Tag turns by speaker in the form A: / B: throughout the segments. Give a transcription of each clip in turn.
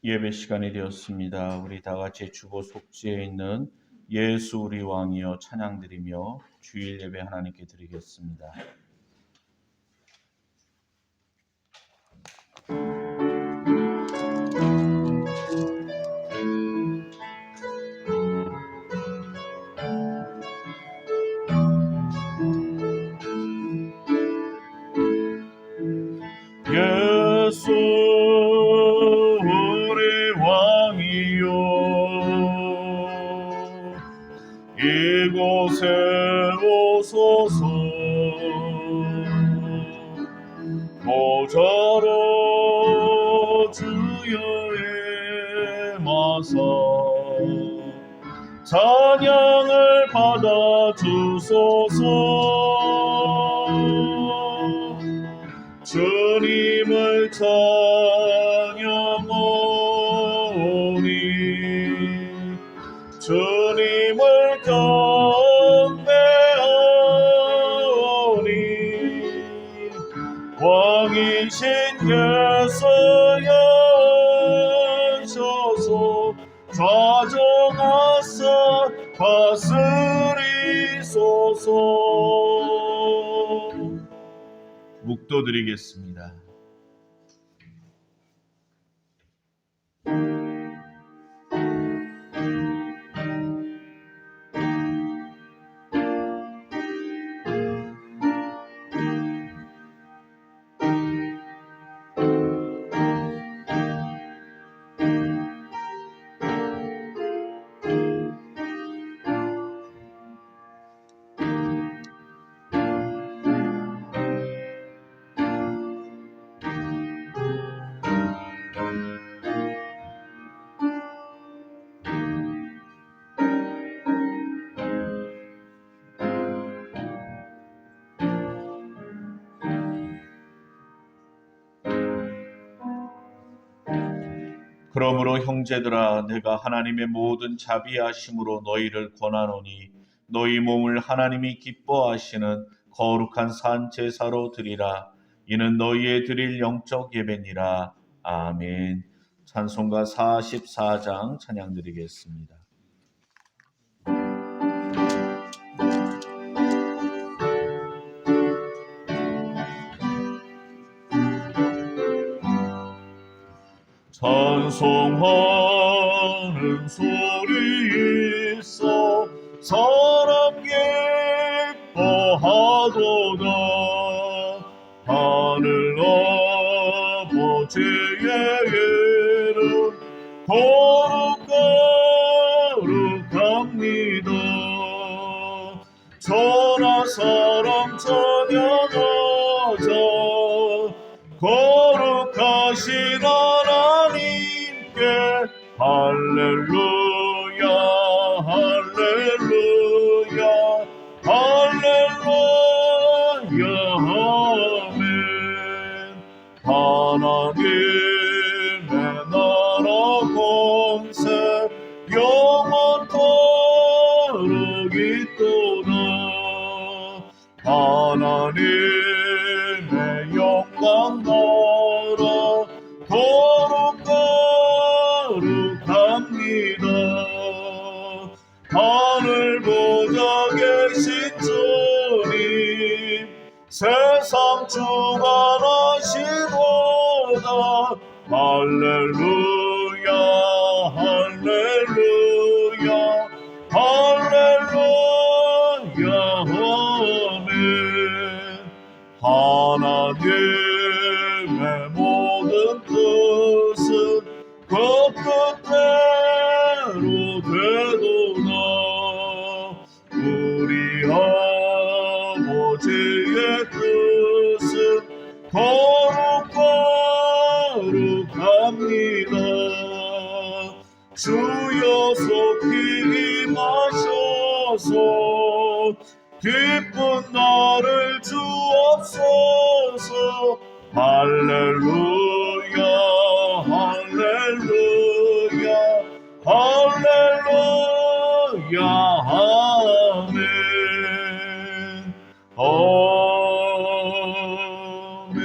A: 예배 시간이 되었습니다. 우리 다 같이 주보 속지에 있는 예수 우리 왕이여 찬양드리며 주일 예배 하나님께 드리겠습니다. 예수 우리 왕이여 이곳에 오소서 모자로 주여 임하사 찬양을 받아 주소서. 주님을 찬양하오니 주님을 경배하오니 왕이신 예수여 오셔서 좌정하사 다스리소서. 묵도드리겠습니다. 그러므로 형제들아 내가 하나님의 모든 자비하심으로 너희를 권하노니 너희 몸을 하나님이 기뻐하시는 거룩한 산 제사로 드리라. 이는 너희의 드릴 영적 예배니라. 아멘. 찬송가 44장 찬양 드리겠습니다. 찬송하는 소리 있어 사람 기뻐하도다. 하늘 아버지의 이름 거룩거룩합니다. 천하 사람 찬양하자. 거룩하신 하나님께 할렐루야 할렐루야 할렐루야 아멘. 하나님의 나라 권세 영원토록 있도다. 하나님의 영광 나라 거룩거룩합니다. 하늘 보좌 계신 주님 세상 주관하시도다. 할렐루야 할렐루야 할렐루야 아멘. 하나님의 모든 뜻은 그 뜻대로 되도다. 우리 아버지의 뜻은 거룩거룩합니다. 주여 속히 임하셔서 기쁜 나를 주옵소서. 할렐루야 할렐루야 할렐루야 아멘 아멘.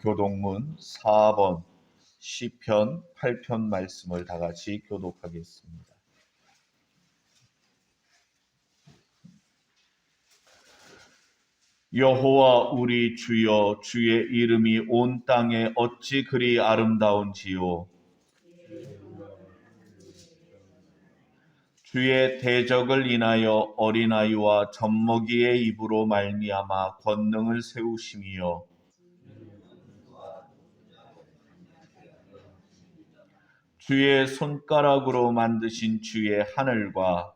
A: 교동문 4번 시편 8편 말씀을 다 같이 교독하겠습니다. 여호와 우리 주여, 주의 이름이 온 땅에 어찌 그리 아름다운지요. 주의 대적을 인하여 어린아이와 젖먹이의 입으로 말미암아 권능을 세우심이요. 주의 손가락으로 만드신 주의 하늘과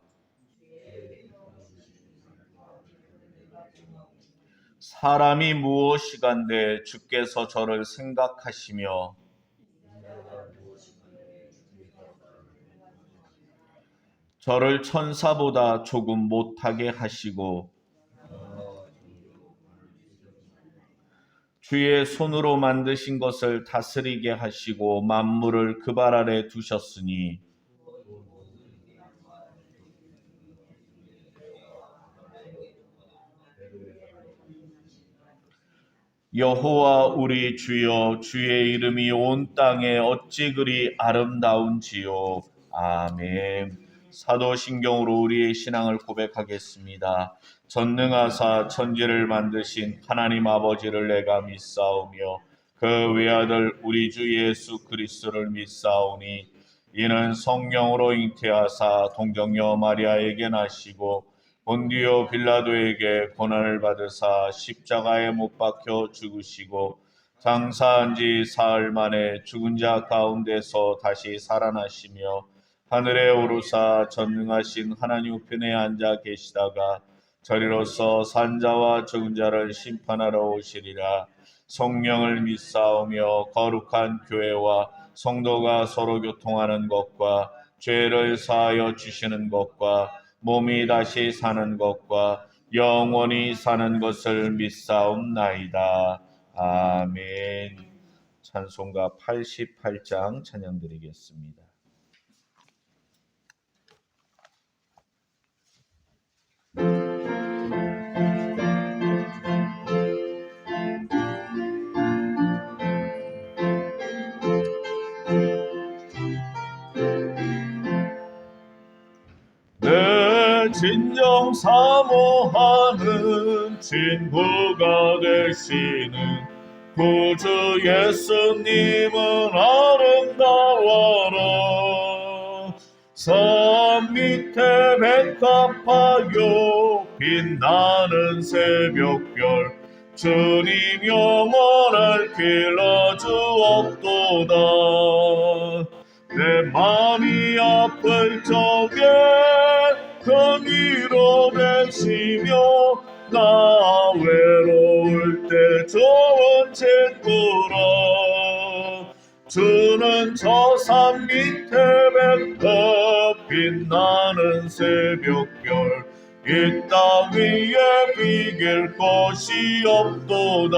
A: 사람이 무엇이간데 주께서 저를 생각하시며 저를 천사보다 조금 못하게 하시고 주의 손으로 만드신 것을 다스리게 하시고 만물을 그 발 아래 두셨으니 여호와 우리 주여, 주의 이름이 온 땅에 어찌 그리 아름다운지요. 아멘. 사도신경으로 우리의 신앙을 고백하겠습니다. 전능하사 천지를 만드신 하나님 아버지를 내가 믿사오며 그 외아들 우리 주 예수 그리스도를 믿사오니 이는 성령으로 잉태하사 동정녀 마리아에게 나시고 본디오 빌라도에게 고난을 받으사 십자가에 못 박혀 죽으시고 장사한 지 사흘 만에 죽은 자 가운데서 다시 살아나시며 하늘에 오르사 전능하신 하나님 우편에 앉아 계시다가 저리로서 산자와 죽은 자를 심판하러 오시리라. 성령을 믿사오며 거룩한 교회와 성도가 서로 교통하는 것과 죄를 사하여 주시는 것과 몸이 다시 사는 것과 영원히 사는 것을 믿사옵나이다. 아멘. 찬송가 88장 찬양드리겠습니다. 내 진정 사모하는 친구가 되시는 구주 예수님은 아름다워라. 산 밑에 백합화요 빛나는 새벽별 주님 영원할 길 아주 없도다. 내 맘이 아플 적에 큰 위로 되시며 나 외로울 때 좋은 친구라. 주는 저 산 밑에 백합 빛나는 새벽별 이 땅 위에 비길 것이 없도다.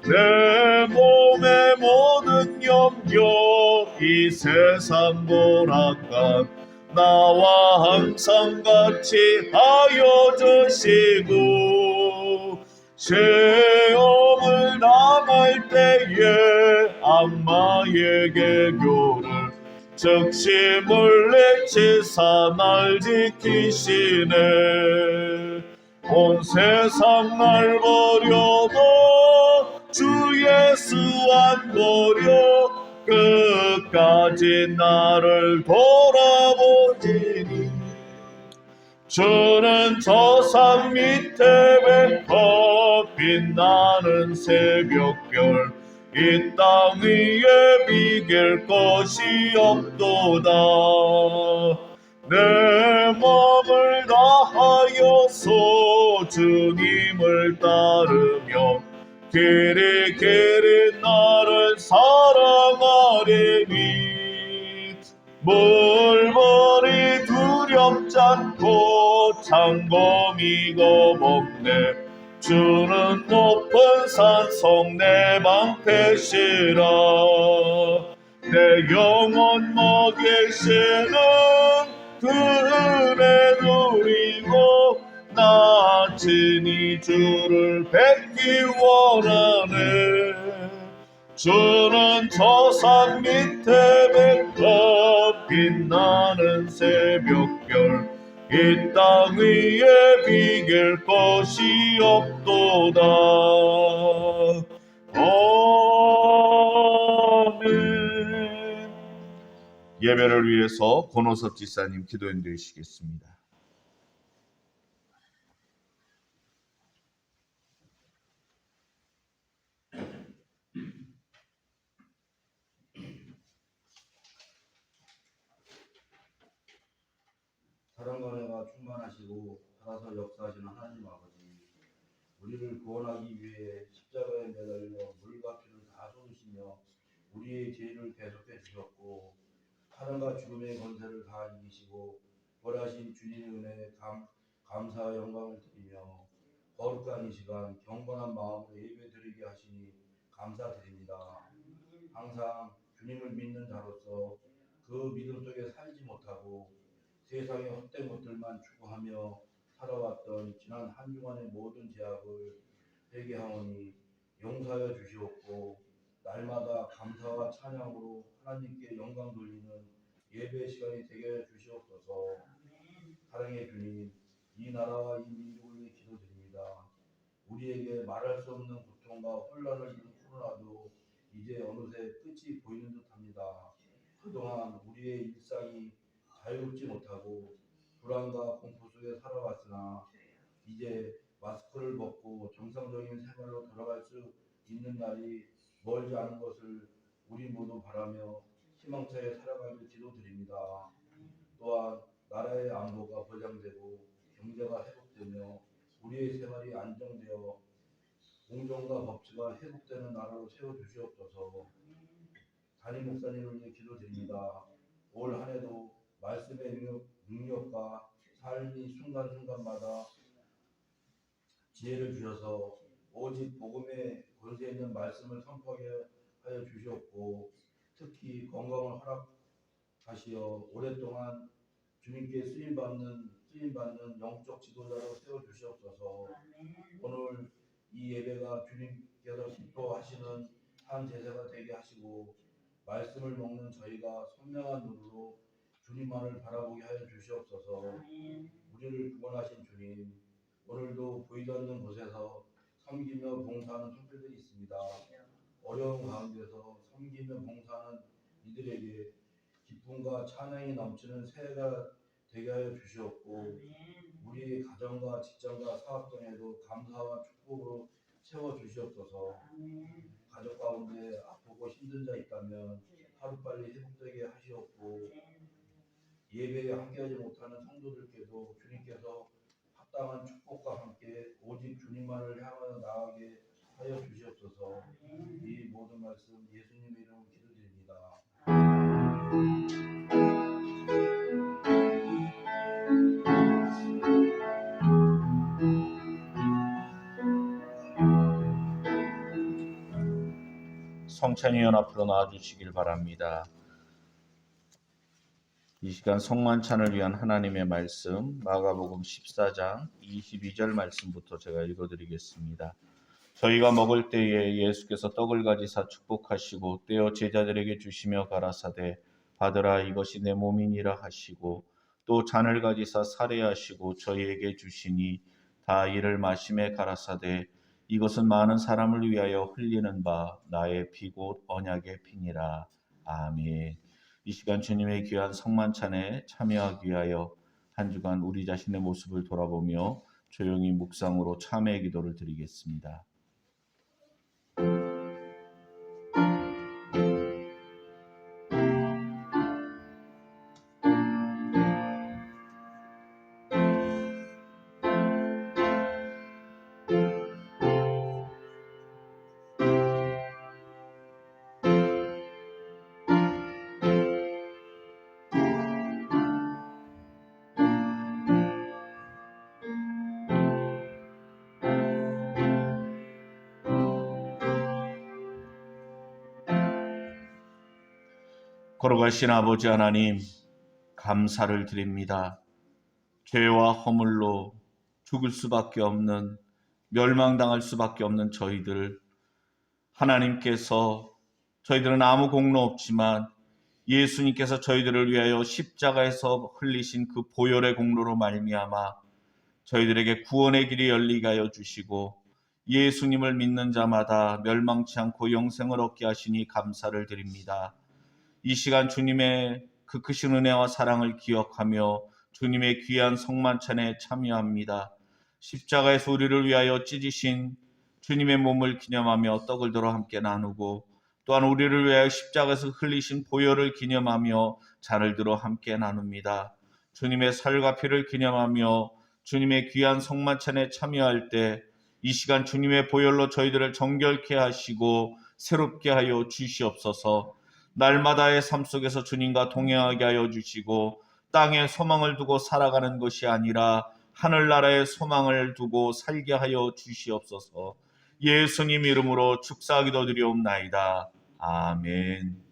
A: 내 몸의 모든 염려 이 세상 보락간 나와 항상 같이 하여 주시고 시험을 당할 때에 악마에게 교를 즉시 물리치사 날 지키시네. 온 세상 날 버려도 주 예수 안 버려 끝까지 나를 돌아보시니. 주는 저 산 밑에 백합 빛나는 새벽별 이 땅 위에 비길 것이 없도다. 내 마음을 다하여서 주님을 따르며 길이 나를 사랑하리니. 물벌이 두렵지 않고 창검이 겁없네. 주는 높은 산성 내 방패시라. 내 영혼 먹이시는 그 은혜 누리고 나 친히 주를 뵙기 원하네. 주는 저 산 밑에 백합 빛나는 새벽별 이 땅 위에 비길 것이 없도다. 아멘. 예배를 위해서 권호섭 지사님 기도 인도해 주시겠습니다.
B: 사랑과 은혜가 충만하시고 살아서 역사하시는 하나님 아버지, 우리를 구원하기 위해 십자가에 매달려 물과 피를 다 쏟으시며 우리의 죄를 대속해 주셨고 사랑과 죽음의 권세를 다 이기시고 벌하신 주님의 은혜에 감사와 영광을 드리며 거룩한 이 시간 경건한 마음으로 예배드리게 하시니 감사드립니다. 항상 주님을 믿는 자로서 그 믿음 속에 살지 못하고 세상의 헛된 것들만 추구하며 살아왔던 지난 한 주간의 모든 죄악을 회개하오니 용서하여 주시옵고 날마다 감사와 찬양으로 하나님께 영광 돌리는 예배 시간이 되게 하여 주시옵소서. 사랑의 주님, 이 나라와 이 민족을 위해 기도드립니다. 우리에게 말할 수 없는 고통과 혼란을 주는 코로나도 이제 어느새 끝이 보이는 듯합니다. 그동안 우리의 일상이 자유롭지 못하고 불안과 공포 속에 살아왔으나 이제 마스크를 벗고 정상적인 생활로 돌아갈 수 있는 날이 멀지 않은 것을 우리 모두 바라며 희망차게 살아가길 기도드립니다. 또한 나라의 안보가 보장되고 경제가 회복되며 우리의 생활이 안정되어 공정과 법치가 회복되는 나라로 세워주시옵소서. 담임 목사님을 위해 기도드립니다. 올 한해도 말씀의 능력과 삶이 순간순간마다 지혜를 주셔서 오직 복음의 권세 있는 말씀을 선포하게 하여 주시옵고 특히 건강을 허락하시어 오랫동안 주님께 쓰임받는 영적 지도자로 세워주시옵소서. 오늘 이 예배가 주님께서 기뻐하시는 한 제사가 되게 하시고 말씀을 먹는 저희가 선명한 눈으로 주님만을 바라보게 하여 주시옵소서. 우리를 구원하신 주님, 오늘도 보이지 않는 곳에서 섬기며 봉사하는 손길들이 있습니다. 어려운 가운데서 섬기며 봉사하는 이들에게 기쁨과 찬양이 넘치는 새해가 되게 하여 주시옵고 우리의 가정과 직장과 사업 등에도 감사와 축복으로 채워 주시옵소서. 가족 가운데 아프고 힘든 자 있다면 하루빨리 회복되게 하시옵고 예배에 함께하지 못하는 성도들께도 주님께서 합당한 축복과 함께 오직 주님만을 향하여 나아가게 하여 주시옵소서. 이 모든 말씀 예수님의 이름으로 기도드립니다.
A: 성찬이 연합으로 나와주시길 바랍니다. 이 시간 성만찬을 위한 하나님의 말씀 마가복음 14장 22절 말씀부터 제가 읽어드리겠습니다. 저희가 먹을 때에 예수께서 떡을 가지사 축복하시고 떼어 제자들에게 주시며 가라사대 받으라 이것이 내 몸이니라 하시고 또 잔을 가지사 살해하시고 저희에게 주시니 다 이를 마시매 가라사대 이것은 많은 사람을 위하여 흘리는 바 나의 피 곧 언약의 피니라. 아멘. 이 시간 주님의 귀한 성만찬에 참여하기 위하여 한 주간 우리 자신의 모습을 돌아보며 조용히 묵상으로 참회의 기도를 드리겠습니다. 걸어가신 아버지 하나님, 감사를 드립니다. 죄와 허물로 죽을 수밖에 없는, 멸망당할 수밖에 없는 저희들, 하나님께서 저희들은 아무 공로 없지만 예수님께서 저희들을 위하여 십자가에서 흘리신 그 보혈의 공로로 말미암아 저희들에게 구원의 길이 열리게 하여 주시고 예수님을 믿는 자마다 멸망치 않고 영생을 얻게 하시니 감사를 드립니다. 이 시간 주님의 그 크신 은혜와 사랑을 기억하며 주님의 귀한 성만찬에 참여합니다. 십자가에서 우리를 위하여 찢으신 주님의 몸을 기념하며 떡을 들어 함께 나누고 또한 우리를 위하여 십자가에서 흘리신 보혈을 기념하며 잔을 들어 함께 나눕니다. 주님의 살과 피를 기념하며 주님의 귀한 성만찬에 참여할 때 이 시간 주님의 보혈로 저희들을 정결케 하시고 새롭게 하여 주시옵소서. 날마다의 삶 속에서 주님과 동행하게 하여 주시고 땅에 소망을 두고 살아가는 것이 아니라 하늘나라의 소망을 두고 살게 하여 주시옵소서. 예수님 이름으로 축사기도 드리옵나이다. 아멘.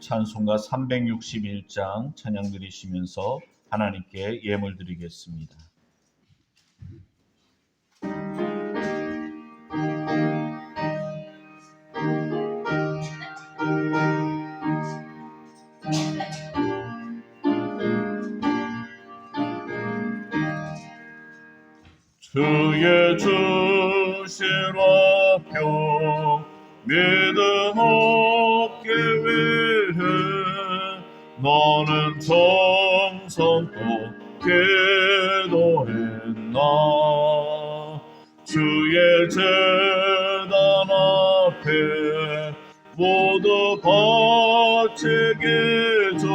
A: 찬송가 361장 찬양 드리시면서 하나님께 예물 드리겠습니다. 주의 주신 화평 믿음 얻기 위해 너는 정성껏 기도했나. 주의 제단 앞에 모두 바치기 전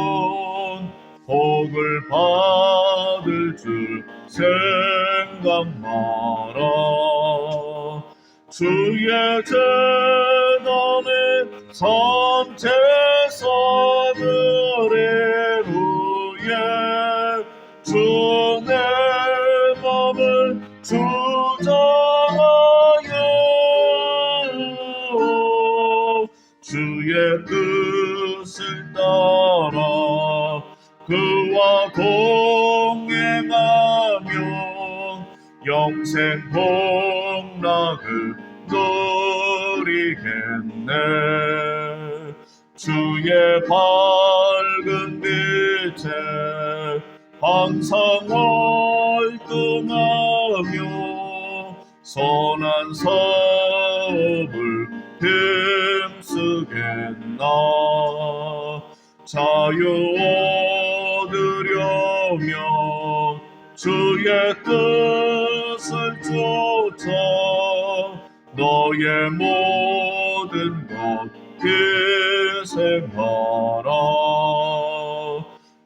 A: 복을 받을 줄 생각 마라. 주의 제단에 선제사들의 후에 주의 맘을 주장하여 주의 뜻을 따라 그와 동행하며 영생 복락을 누리겠네. 주의 밝은 빛에 항상 활동하며 선한 사업을 힘쓰겠나. 자유 얻으려면 주의 뜻을 쫓아 너의 모든 것 희생하라.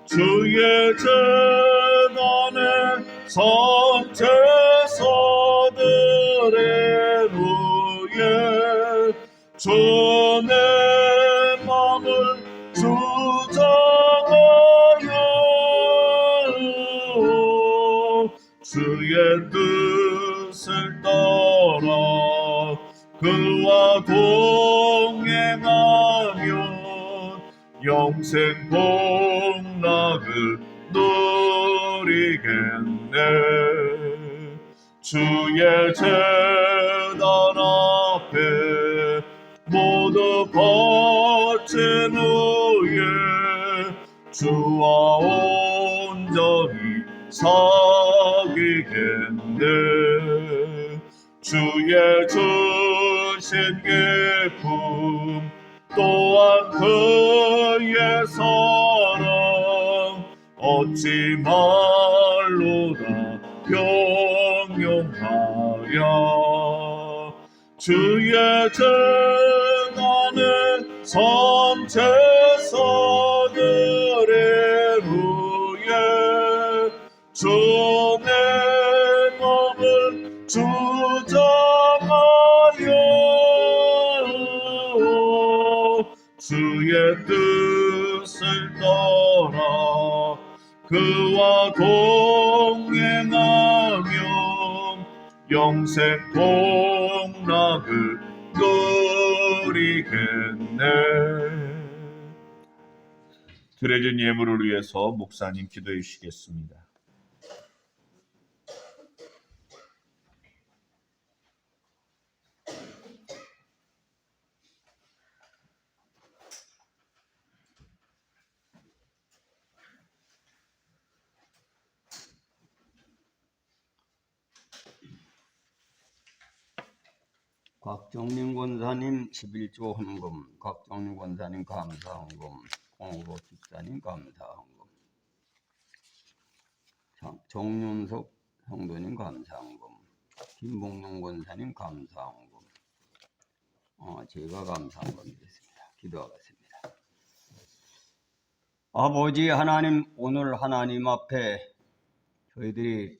A: 주의 제단에 선제사들의 후에 주내 그와 동행하면 영생 복락을 누리겠네. 주의 재단 앞에 모두 거친 후에 주와 온전히 사귀겠네. 주의 주신 기쁨 또한 그의 사랑 어찌 말로 다 형용하랴. 주의 재단에 선 제사드린 후에 주의 몸을 주장하여 주의 뜻을 따라 그와 동행하며 영생 복락을 누리겠네. 드려진 예물을 위해서 목사님 기도해 주시겠습니다.
C: 곽정민 권사님 11조 헌금, 곽정민 권사님 감사 헌금, 공으로 집사님 감사 헌금, 정윤석 성도님 감사 헌금, 김봉룡 권사님 감사 헌금, 제가 감사 헌금이겠습니다. 기도하겠습니다. 아버지 하나님, 오늘 하나님 앞에 저희들이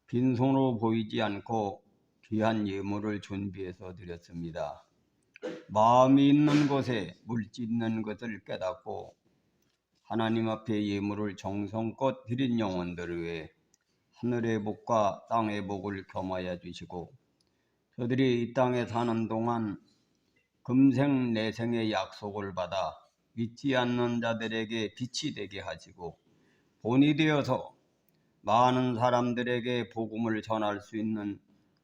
C: 빈손으로 보이지 않고 귀한 예물을 준비해서 드렸습니다. 마음이 있는 곳에 물질 있는 것을 깨닫고 하나님 앞에 예물을 정성껏 드린 영혼들을 위해 하늘의 복과 땅의 복을 겸하여 주시고 저들이 이 땅에 사는 동안 금생 내생의 약속을 받아 믿지 않는 자들에게 빛이 되게 하시고 본이 되어서 많은 사람들에게 복음을 전할 수 있는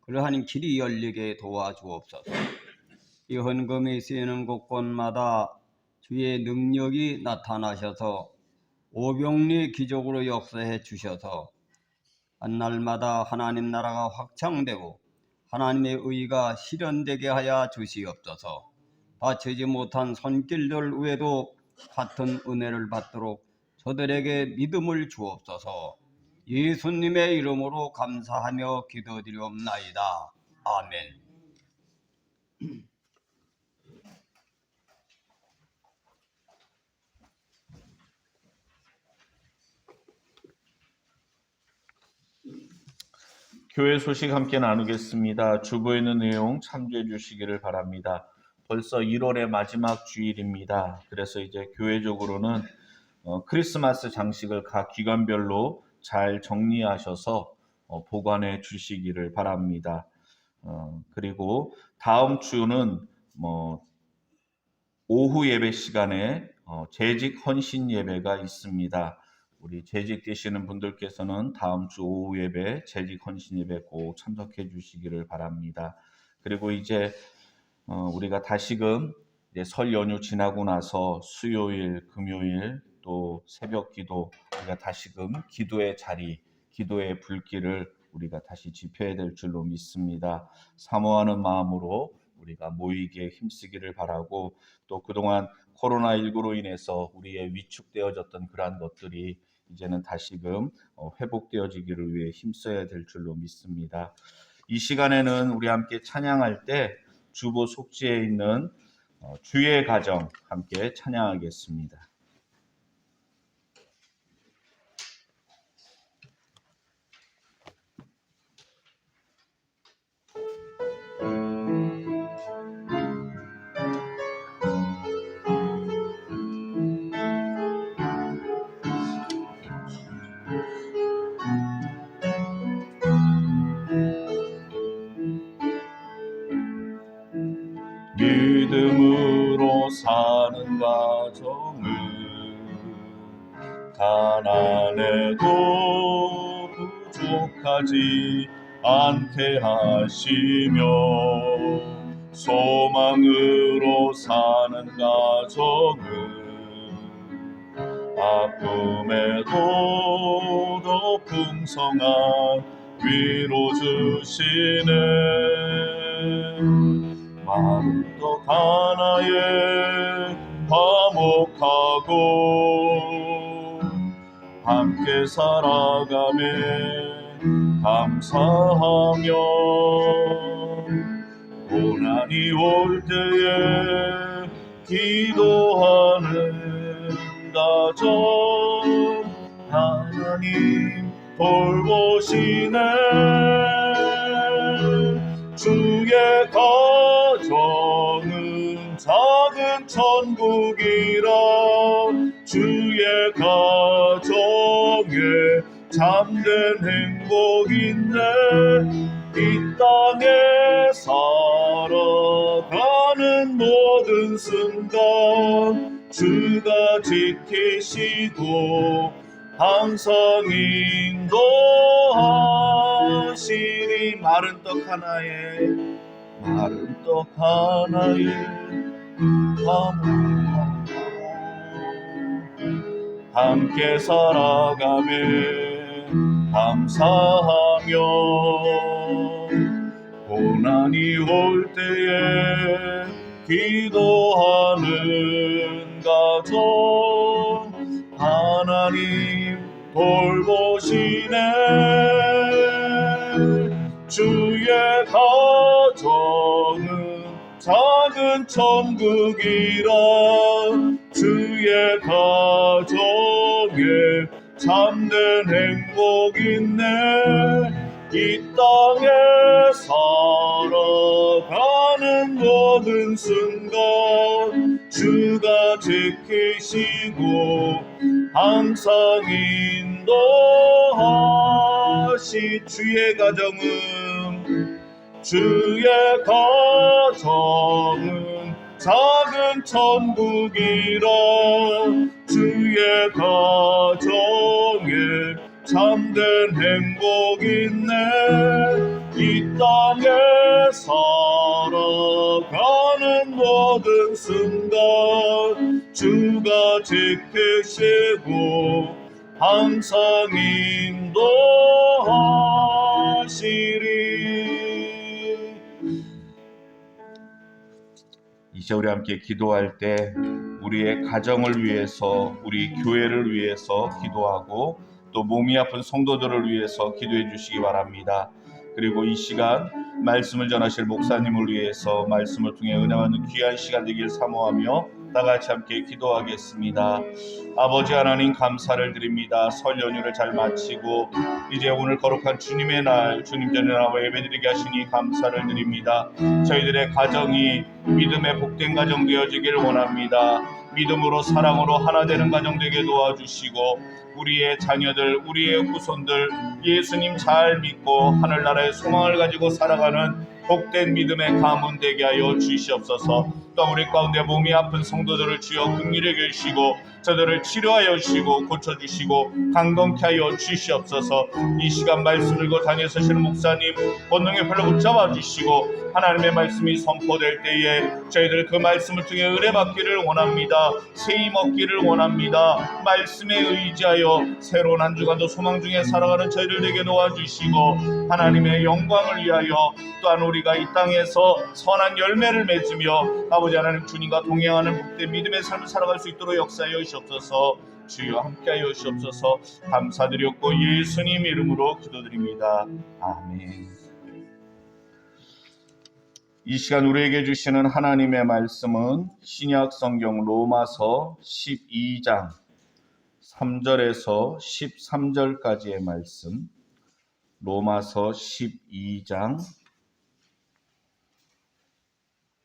C: 그러한 길이 열리게 도와주옵소서. 이 헌금이 쓰이는 곳곳마다 주의 능력이 나타나셔서 오병리 기적으로 역사해 주셔서 한날마다 하나님 나라가 확장되고 하나님의 의가 실현되게 하여 주시옵소서. 바치지 못한 손길들 외에도 같은 은혜를 받도록 저들에게 믿음을 주옵소서. 예수님의 이름으로 감사하며 기도드리옵나이다. 아멘.
A: 교회 소식 함께 나누겠습니다. 주보에 있는 내용 참조해 주시기를 바랍니다. 벌써 1월의 마지막 주일입니다. 그래서 이제 교회적으로는 크리스마스 장식을 각 기관별로 잘 정리하셔서 보관해 주시기를 바랍니다. 그리고 다음 주는 오후 예배 시간에 재직 헌신 예배가 있습니다. 우리 재직되시는 분들께서는 다음 주 오후 예배 재직 헌신 예배 꼭 참석해 주시기를 바랍니다. 그리고 이제 우리가 다시금 이제 설 연휴 지나고 나서 수요일, 금요일 또 새벽 기도 우리가 다시금 기도의 자리, 기도의 불길을 우리가 다시 지펴야 될 줄로 믿습니다. 사모하는 마음으로 우리가 모이기에 힘쓰기를 바라고 또 그동안 코로나19로 인해서 우리의 위축되어졌던 그러한 것들이 이제는 다시금 회복되어지기를 위해 힘써야 될 줄로 믿습니다. 이 시간에는 우리 함께 찬양할 때 주보 속지에 있는 주의 가정 함께 찬양하겠습니다. 믿음으로 사는 가정을 가난해도 부족하지 않게 하시며 소망으로 사는 가정을 아픔에도 더 풍성한 위로 주시네. 마른 떡 하나에 화목하고 함께 살아가며 감사하며 고난이 올 때에 기도하는 가정 하나님 돌보시네. 주의 가정은 작은 천국이라 주의 가정에 참된 행복인데 이 땅에 살아가는 모든 순간 주가 지키시고 항상 인도하시니 마른 떡 하나에 화목하고 함께 살아가며 감사하며 고난이 올 때에 기도하는 가정 하나님 돌보시네. 주의 가정은 작은 천국이라 주의 가정에 참된 행복 있네. 이 땅에 살아가는 모든 순간 주가 지키시고 항상 인도하시. 주의 가정은 작은 천국이라 주의 가정에 참된 행복 있네. 이 땅에 살아가는 모든 순간 주가 지키시고 항상 인도하시리. 이제 우리 함께 기도할 때 우리의 가정을 위해서, 우리 교회를 위해서 기도하고 또 몸이 아픈 성도들을 위해서 기도해 주시기 바랍니다. 그리고 이 시간 말씀을 전하실 목사님을 위해서 말씀을 통해 은혜 받는 귀한 시간 되길 사모하며 다 같이 함께 기도하겠습니다. 아버지 하나님 감사를 드립니다. 설 연휴를 잘 마치고 이제 오늘 거룩한 주님의 날, 주님 전에 나와 예배드리게 하시니 감사를 드립니다. 저희들의 가정이 믿음의 복된 가정 되어지길 원합니다. 믿음으로 사랑으로 하나 되는 가정 되게 도와주시고 우리의 자녀들, 우리의 후손들 예수님 잘 믿고 하늘나라의 소망을 가지고 살아가는 복된 믿음의 가문 되게 하여 주시옵소서. 또 우리 가운데 몸이 아픈 성도들을 주여 긍휼히 여기시고 저들을 치료하여 주시고 고쳐주시고 강건케 하여 주시옵소서. 이 시간 말씀 들고 다니시는 목사님 권능의 팔로 붙잡아 주시고 하나님의 말씀이 선포될 때에 저희들 그 말씀을 통해 은혜 받기를 원합니다. 세임 얻기를 원합니다. 말씀에 의지하여 새로운 한 주간도 소망 중에 살아가는 저희들 되게 도와주시고 하나님의 영광을 위하여 또한 우리가 이 땅에서 선한 열매를 맺으며 아버지 하나님 주님과 동행하는 복된 믿음의 삶을 살아갈 수 있도록 역사하여 주시옵소서. 주여 함께하여 주시옵소서. 감사드렸고 예수님 이름으로 기도드립니다. 아멘. 이 시간 우리에게 주시는 하나님의 말씀은 신약 성경 로마서 12장 3절에서 13절까지의 말씀, 로마서 12장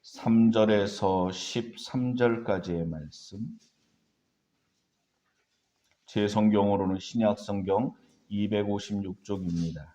A: 3절에서 13절까지의 말씀, 제 성경으로는 신약 성경 256쪽입니다.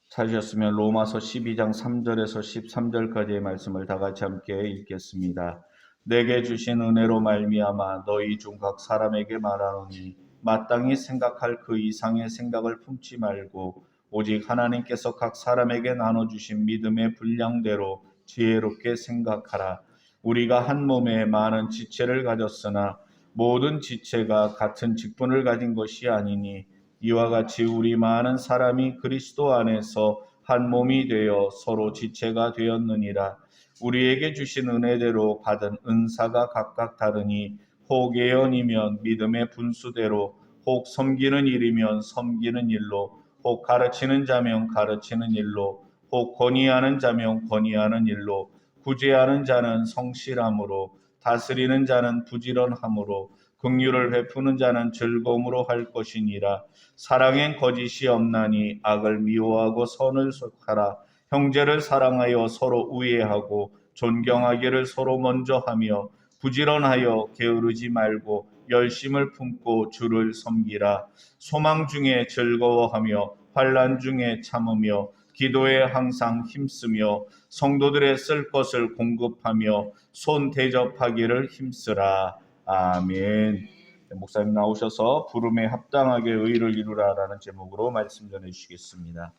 A: 찾으셨으면 로마서 12장 3절에서 13절까지의 말씀을 다 같이 함께 읽겠습니다. 내게 주신 은혜로 말미암아 너희 중 각 사람에게 말하노니 마땅히 생각할 그 이상의 생각을 품지 말고 오직 하나님께서 각 사람에게 나눠주신 믿음의 분량대로 지혜롭게 생각하라. 우리가 한 몸에 많은 지체를 가졌으나 모든 지체가 같은 직분을 가진 것이 아니니 이와 같이 우리 많은 사람이 그리스도 안에서 한 몸이 되어 서로 지체가 되었느니라. 우리에게 주신 은혜대로 받은 은사가 각각 다르니 혹 예언이면 믿음의 분수대로, 혹 섬기는 일이면 섬기는 일로, 혹 가르치는 자면 가르치는 일로, 혹 권위하는 자면 권위하는 일로, 구제하는 자는 성실함으로, 다스리는 자는 부지런함으로, 긍휼을 베푸는 자는 즐거움으로 할 것이니라. 사랑엔 거짓이 없나니 악을 미워하고 선을 속하라. 형제를 사랑하여 서로 우애하고 존경하기를 서로 먼저 하며 부지런하여 게으르지 말고 열심을 품고 주를 섬기라. 소망 중에 즐거워하며 환난 중에 참으며 기도에 항상 힘쓰며 성도들의 쓸 것을 공급하며 손 대접하기를 힘쓰라. 아멘. 목사님 나오셔서 부름에 합당하게 의를 이루라라는 제목으로 말씀 전해 주시겠습니다.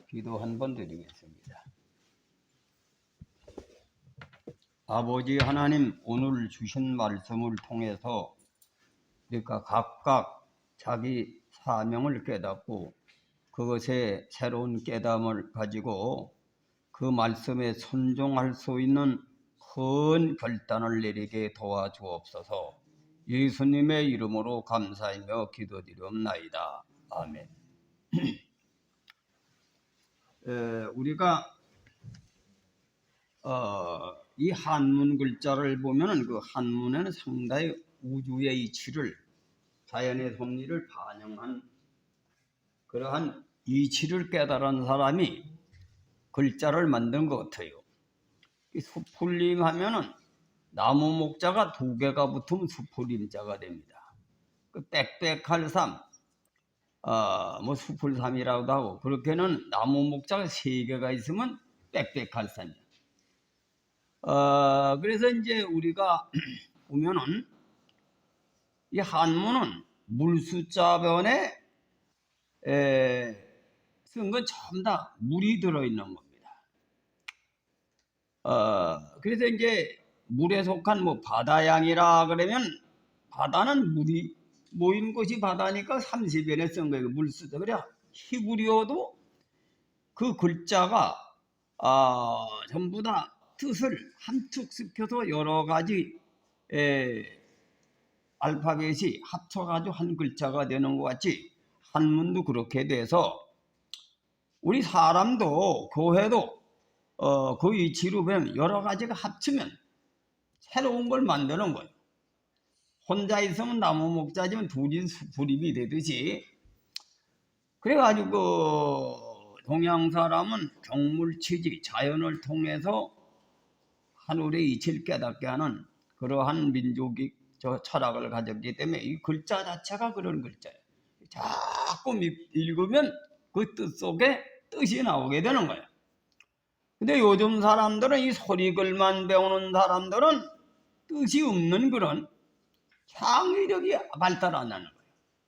C: 기도 한 번 드리겠습니다. 아버지 하나님, 오늘 주신 말씀을 통해서 우리가 각각 자기 사명을 깨닫고 그것에 새로운 깨달음을 가지고 그 말씀에 순종할 수 있는 큰 결단을 내리게 도와주옵소서. 예수님의 이름으로 감사하며 기도드리옵나이다. 아멘. 우리가 이 한문 글자를 보면은 그 한문에는 상당히 우주의 이치를, 자연의 섭리를 반영한 그러한 이치를 깨달은 사람이 글자를 만든 것 같아요. 이 수풀림 하면은 나무 목자가 두 개가 붙으면 수풀림자가 됩니다. 그 빽빽할 삶, 뭐 수풀삼이라고도 하고, 그렇게는 나무 목자가 세 개가 있으면 빽빽할 삶이에요. 그래서 이제 우리가 보면은 이 한문은 물숫자변에 쓴 건 전부 다 물이 들어있는 겁니다. 그래서 이제 물에 속한 뭐 바다양이라 그러면 바다는 물이 모인 곳이 바다니까 30연에 쓴 거예요. 물숫자. 그래 히브리어도 그 글자가 전부 다 뜻을 함축시켜서 여러 가지 알파벳이 합쳐가지고 한 글자가 되는 것 같이 한문도 그렇게 돼서 우리 사람도 교회도 그 이치로 보면 여러 가지가 합치면 새로운 걸 만드는 거예요. 혼자 있으면 나무 목자지만 둘이 수풀림이 되듯이. 그래가지고 그 동양 사람은 경물치지, 자연을 통해서 하늘의 이치를 깨닫게 하는 그러한 민족이 철학을 가졌기 때문에 이 글자 자체가 그런 글자예요. 자꾸 읽으면 그 뜻 속에 뜻이 나오게 되는 거예요. 근데 요즘 사람들은 이 소리글만 배우는 사람들은 뜻이 없는 그런 창의력이 발달 안 하는 거예요.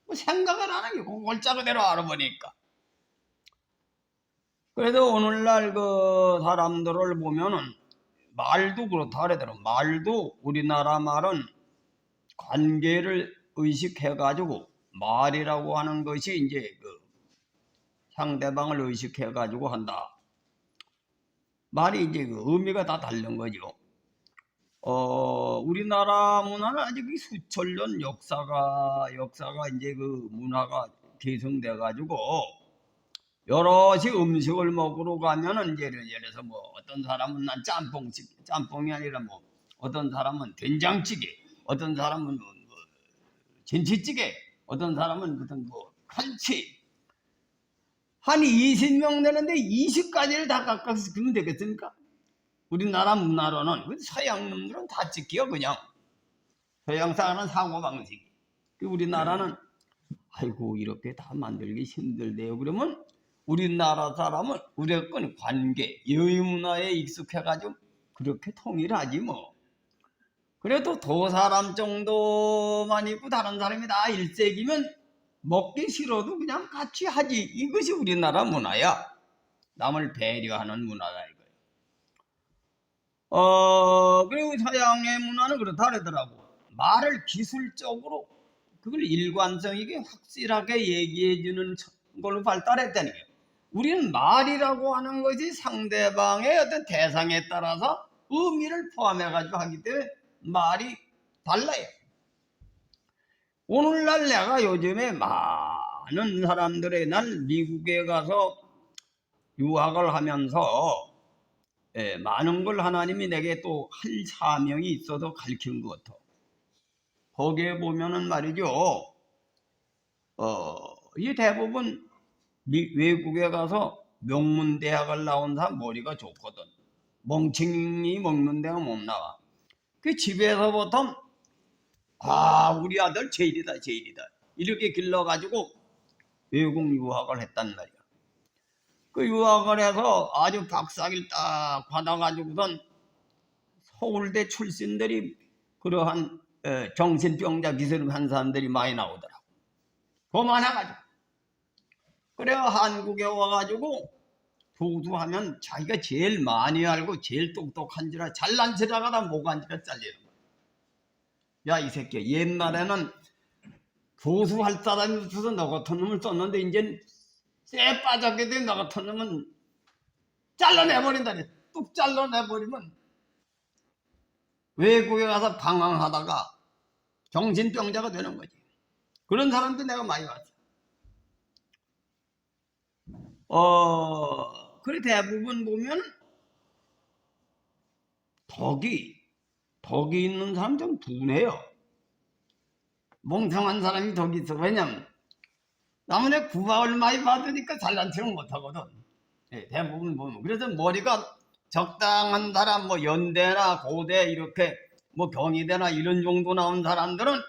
C: 뭐 생각을 안 하게 그 글자 그대로 알아보니까. 그래서 오늘날 그 사람들을 보면은 말도 그렇다 그러더라. 말도 우리나라 말은 관계를 의식해가지고 말이라고 하는 것이 이제 그 상대방을 의식해가지고 한다. 말이 이제 그 의미가 다 다른 거죠. 우리나라 문화는 아직 수천 년 역사가 이제 그 문화가 계승돼가지고 여럿이 음식을 먹으러 가면은 이제 예를 들어서 뭐 어떤 사람은 난 짬뽕이 아니라 뭐 어떤 사람은 된장찌개, 어떤 사람은 뭐 김치찌개, 어떤 사람은 무슨 뭐 칼치. 한 20명 되는데 20가지를 다 각각 시키면 되겠습니까? 우리나라 문화로는 서양 놈들은 다 찍기요 그냥. 서양 사람은 사고방식. 우리나라는 아이고 이렇게 다 만들기 힘들대요. 그러면 우리나라 사람은 우리건 관계, 여의 문화에 익숙해가지고 그렇게 통일하지 뭐. 그래도 도 사람 정도만 있고 다른 사람이 다 일색이면 먹기 싫어도 그냥 같이 하지. 이것이 우리나라 문화야. 남을 배려하는 문화가 이거예요. 그리고 서양의 문화는 그렇다 그러더라고. 말을 기술적으로 그걸 일관성 있게 확실하게 얘기해주는 걸로 발달했다는 거예요. 우리는 말이라고 하는 것이 상대방의 어떤 대상에 따라서 의미를 포함해가지고 하기 때문에 말이 달라요. 오늘날 내가 요즘에 많은 사람들의 날 미국에 가서 유학을 하면서 많은 걸 하나님이 내게 또 할 사명이 있어서 가르친 것 같아. 거기에 보면은 말이죠. 이 대부분 외국에 가서 명문대학을 나온 사람 머리가 좋거든. 멍청이 먹는 데가 못 나와. 그 집에서부터 우리 아들 제일이다. 이렇게 길러가지고 외국 유학을 했단 말이야. 그 유학을 해서 아주 박사학위를 딱 받아가지고선 서울대 출신들이 그러한 정신병자 기술을 한 사람들이 많이 나오더라고. 더 많아가지고. 그래야 한국에 와가지고 도수하면 자기가 제일 많이 알고 제일 똑똑한 줄 알아. 잘난 척 하다가 목 앉으면 잘리는 거야. 야, 이 새끼야. 옛날에는 교수할 사람이 없어서 너 같은 놈을 썼는데 이젠 쎄 빠졌게 된 너 같은 놈은 잘라내버린다. 뚝 잘라내버리면 외국에 가서 방황하다가 정신병자가 되는 거지. 그런 사람도 내가 많이 봤어. 그래 대부분 보면 덕이 있는 사람 좀 둔해요. 멍청한 사람이 덕이 있어. 왜냐면 남의 구박을 많이 받으니까 잘난 척을 못하거든. 대부분 보면. 그래서 머리가 적당한 사람, 뭐 연대나 고대 이렇게 뭐 경희대나 이런 정도 나온 사람들은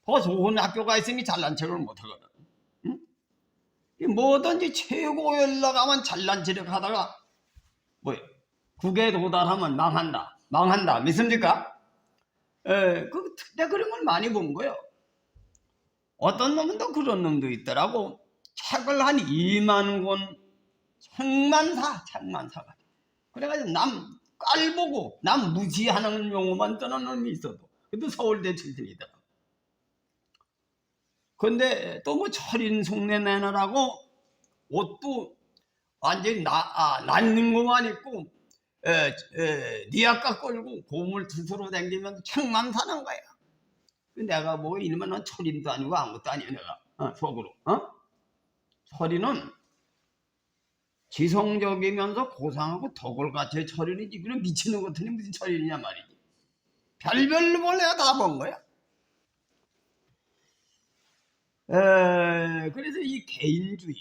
C: 더 좋은 학교가 있으니 잘난 척을 못하거든. 응? 뭐든지 최고 연락하면 잘난 척을 하다가 뭐 국에 도달하면 망한다. 믿습니까? 내가 그런 걸 많이 본 거예요. 어떤 놈은 또 그런 놈도 있더라고. 책을 한 2만 권, 책만 사가. 그래가지고 남 깔보고 남 무시하는 용어만 떠는 놈이 있어도. 그것도 서울대 출신이더라고. 근데 또 뭐 철인 숭례 내느라고 옷도 완전히 낫는 것만 입고 니아까 끌고 고물 투수로 다니면서 책만 사는 거야. 내가 뭐 이러면 철인도 아니고 아무것도 아니야 내가 속으로. 철인은 지성적이면서 고상하고 덕을 갖춰야 철인이지. 그럼 미치는 것 같으니 무슨 철인이냐 말이지. 별별로 뭘 내가 다 본 거야. 그래서 이 개인주의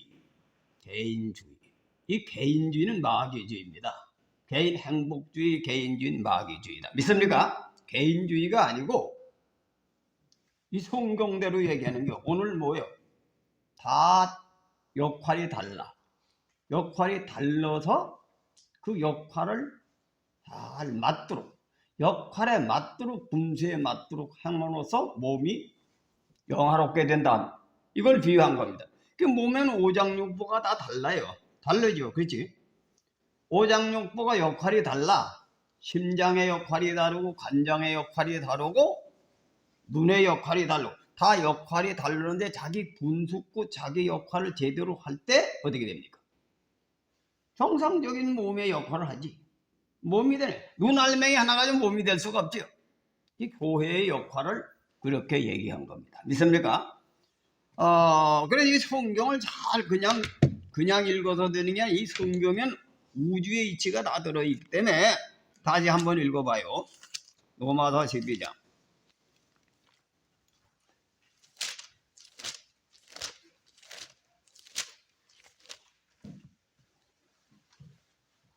C: 이 개인주의는 마귀주의입니다. 개인 행복주의, 개인주의는 마귀주의다. 믿습니까? 개인주의가 아니고 이 성경대로 얘기하는 게 오늘 뭐예요? 다 역할이 달라. 역할이 달라서 그 역할을 잘 맞도록 역할에 맞도록 분수에 맞도록 함으로써 몸이 영화롭게 된다. 이걸 비유한 겁니다. 그 몸에는 오장육부가 다 달라요. 다르죠. 그렇지? 오장육부가 역할이 달라. 심장의 역할이 다르고 관장의 역할이 다르고 눈의 역할이 다르고 다 역할이 다르는데 자기 분수고 자기 역할을 제대로 할 때 어떻게 됩니까? 정상적인 몸의 역할을 하지. 몸이 되네. 눈알맹이 하나 가지고 몸이 될 수가 없죠. 이 교회의 역할을 그렇게 얘기한 겁니다. 믿습니까? 그래서 이 성경을 잘 그냥 읽어서 되는 게 아니라 이 성경엔 우주의 이치가 다 들어있기 때문에 다시 한번 읽어봐요. 로마서 12장.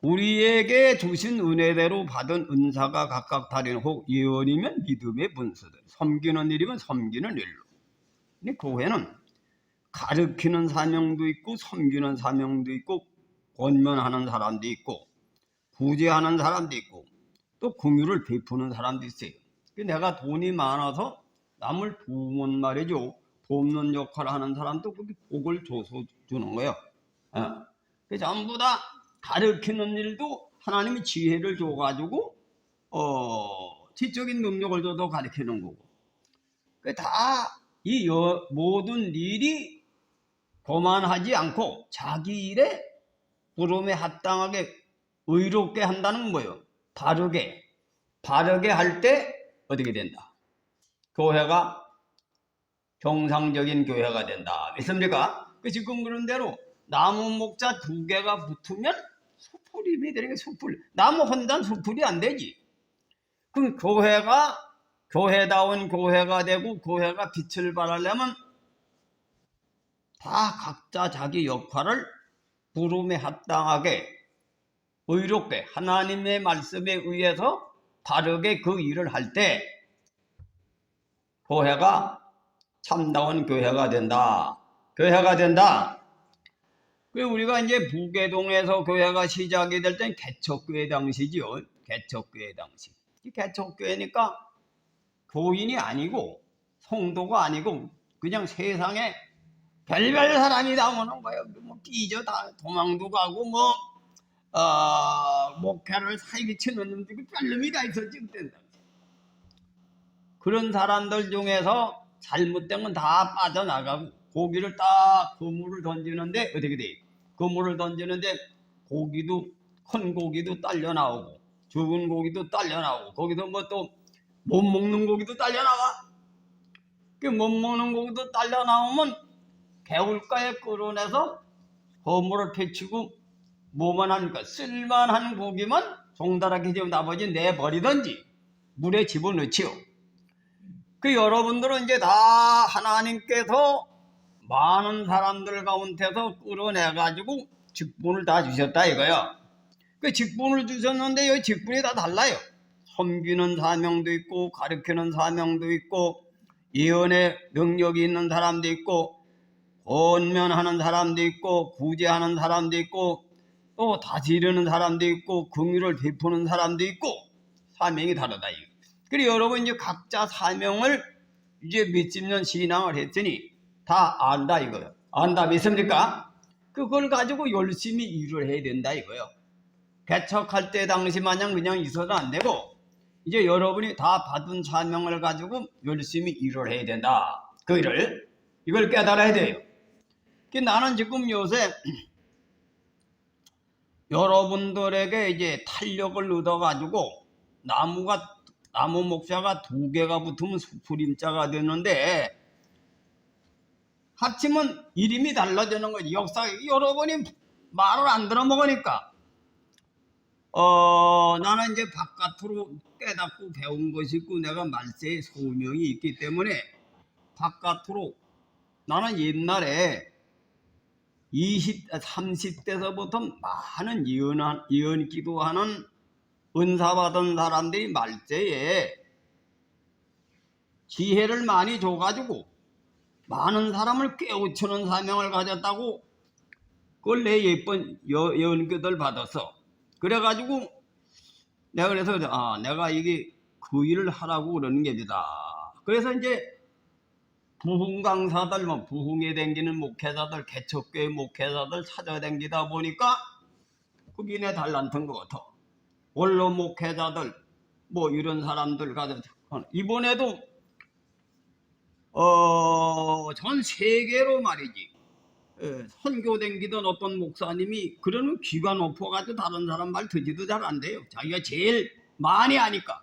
C: 우리에게 주신 은혜대로 받은 은사가 각각 다른 혹 예언이면 믿음의 분수들, 섬기는 일이면 섬기는 일로. 근데 교회는 가르치는 사명도 있고 섬기는 사명도 있고 권면하는 사람도 있고 구제하는 사람도 있고 또 긍휼을 베푸는 사람도 있어요. 내가 돈이 많아서 남을 도우면 말이죠. 돕는 역할을 하는 사람도 그렇게 복을 줘서 주는 거예요. 전부 다 가르치는 일도 하나님이 지혜를 줘가지고 지적인 능력을 줘서 가르치는 거고. 다 이 모든 일이 거만하지 않고 자기 일에 부름에 합당하게 의롭게 한다는 건 뭐예요? 바르게 할 때 어떻게 된다? 교회가 정상적인 교회가 된다. 믿습니까? 지금 그런 대로 나무 목자 2개가 붙으면 수풀임이 되는 게 수풀. 나무 혼자는 수풀이 안 되지. 그럼 교회가 교회다운 교회가 되고 교회가 빛을 발하려면 다 각자 자기 역할을 부름에 합당하게 의롭게 하나님의 말씀에 의해서 바르게 그 일을 할 때 교회가 참다운 교회가 된다. 교회가 된다. 그리고 우리가 이제 부계동에서 교회가 시작이 될 땐 개척교회 당시지요. 개척교회 당시. 이 개척교회니까 교인이 아니고 성도가 아니고 그냥 세상에 별별 사람이 다 오는 거예요. 뭐 삐져 다 도망도 가고 목회를 사기치는 놈들이 별놈이 다 있었지 그때. 그런 사람들 중에서 잘못된 건 다 빠져나가고 고기를 딱 그물을 던지는데 어떻게 돼? 그물을 던지는데 고기도 큰 고기도 딸려 나오고 죽은 고기도 딸려 나오고 거기서 뭐 또 못 먹는 고기도 딸려 나와. 그 못 먹는 고기도 딸려 나오면 개울가에 끌어내서 그물을 펼치고 뭐만 합니까? 쓸만한 고기만 종다랗게 지금 나머지 내버리든지 물에 집어넣지요. 그 여러분들은 이제 다 하나님께서 많은 사람들 가운데서 끌어내가지고 직분을 다 주셨다 이거요. 그 직분을 주셨는데 이 직분이 다 달라요. 섬기는 사명도 있고 가르치는 사명도 있고 예언의 능력이 있는 사람도 있고 권면하는 사람도 있고 구제하는 사람도 있고 또 다스리는 사람도 있고 긍휼을 베푸는 사람도 있고 사명이 다르다. 그리고 여러분 이제 각자 사명을 이제 몇십 년 신앙을 했으니 다 안다 이거예요. 안다 믿습니까? 그걸 가지고 열심히 일을 해야 된다 이거예요. 개척할 때 당시 마냥 그냥 있어도 안 되고 이제 여러분이 다 받은 사명을 가지고 열심히 일을 해야 된다. 그 일을 이걸 깨달아야 돼요. 나는 지금 요새 여러분들에게 이제 탄력을 얻어가지고 나무 목자가 2개가 붙으면 수풀임자가 되는데 합치면 이름이 달라지는 거지. 역사 여러분이 말을 안 들어먹으니까 나는 이제 바깥으로 깨닫고 배운 것이 있고 내가 말세에 소명이 있기 때문에 바깥으로 나는 옛날에 30대서부터 많은 예언 기도하는 은사 받은 사람들이 말세에 지혜를 많이 줘가지고 많은 사람을 깨우치는 사명을 가졌다고 그걸 내 예쁜 예언기도를 받았어. 그래가지고 내가 그래서 내가 이게 그 일을 하라고 그러는 게다. 그래서 이제 부흥 강사들, 부흥에 댕기는 목회자들, 개척교회 목회자들 찾아댕기다 보니까 그게 내 달란트인 것 같아. 원로 목회자들, 이런 사람들 가서 이번에도 전 세계로 말이지 선교 댕기던 어떤 목사님이 그러는 귀가 높아가지고 다른 사람 말 듣지도 잘 안 돼요. 자기가 제일 많이 하니까.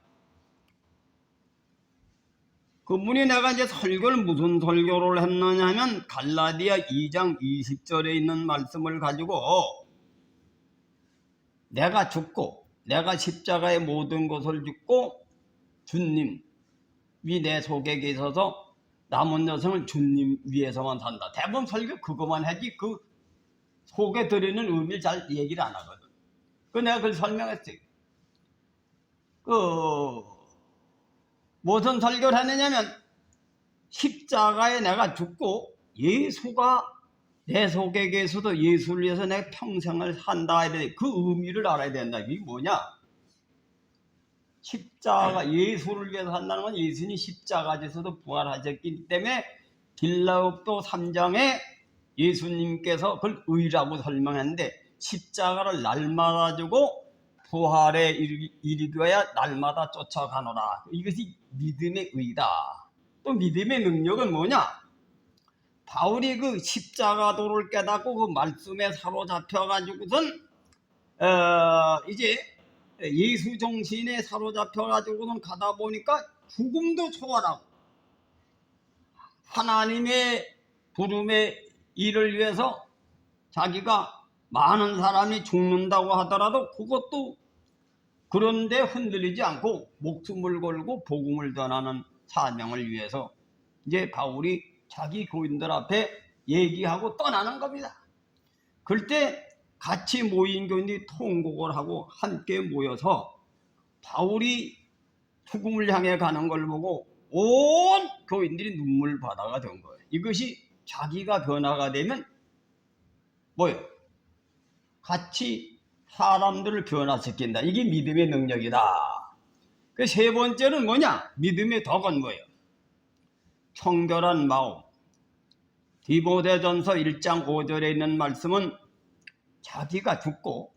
C: 그분이 내가 이제 설교를 무슨 설교를 했느냐 하면 갈라디아 2장 20절에 있는 말씀을 가지고 내가 죽고 내가 십자가의 모든 것을 죽고 주님이 내 속에 계셔서 남은 여성을 주님 위해서만 산다. 대부분 설교 그것만 하지 그 속에 들이는 의미를 잘 얘기를 안 하거든. 내가 그걸 설명했어요. 무슨 설교를 했느냐면 십자가에 내가 죽고 예수가 내 속에 계셔도 예수를 위해서 내가 평생을 산다. 그 의미를 알아야 된다. 이게 뭐냐? 십자가, 예수를 위해서 산다는 건 예수님이 십자가에서도 부활하셨기 때문에 빌라업도 3장에 예수님께서 그걸 의라고 설명했는데 십자가를 날마다 주고 부활에 이르겨야 날마다 쫓아가노라. 이것이 믿음의 의다. 또 믿음의 능력은 뭐냐? 바울이 그 십자가도를 깨닫고 그 말씀에 사로잡혀가지고선 이제 예수 정신에 사로잡혀가지고선 가다 보니까 죽음도 초월하고 하나님의 부름의 일을 위해서 자기가 많은 사람이 죽는다고 하더라도 그것도 그런데 흔들리지 않고 목숨을 걸고 복음을 전하는 사명을 위해서 이제 바울이 자기 교인들 앞에 얘기하고 떠나는 겁니다. 그때 같이 모인 교인들이 통곡을 하고 함께 모여서 바울이 죽음을 향해 가는 걸 보고 온 교인들이 눈물바다가 된 거예요. 이것이 자기가 변화가 되면 뭐예요? 같이 사람들을 변화시킨다. 이게 믿음의 능력이다. 그 세 번째는 뭐냐? 믿음의 덕은 뭐예요? 청결한 마음. 디모데전서 1장 5절에 있는 말씀은 자기가 죽고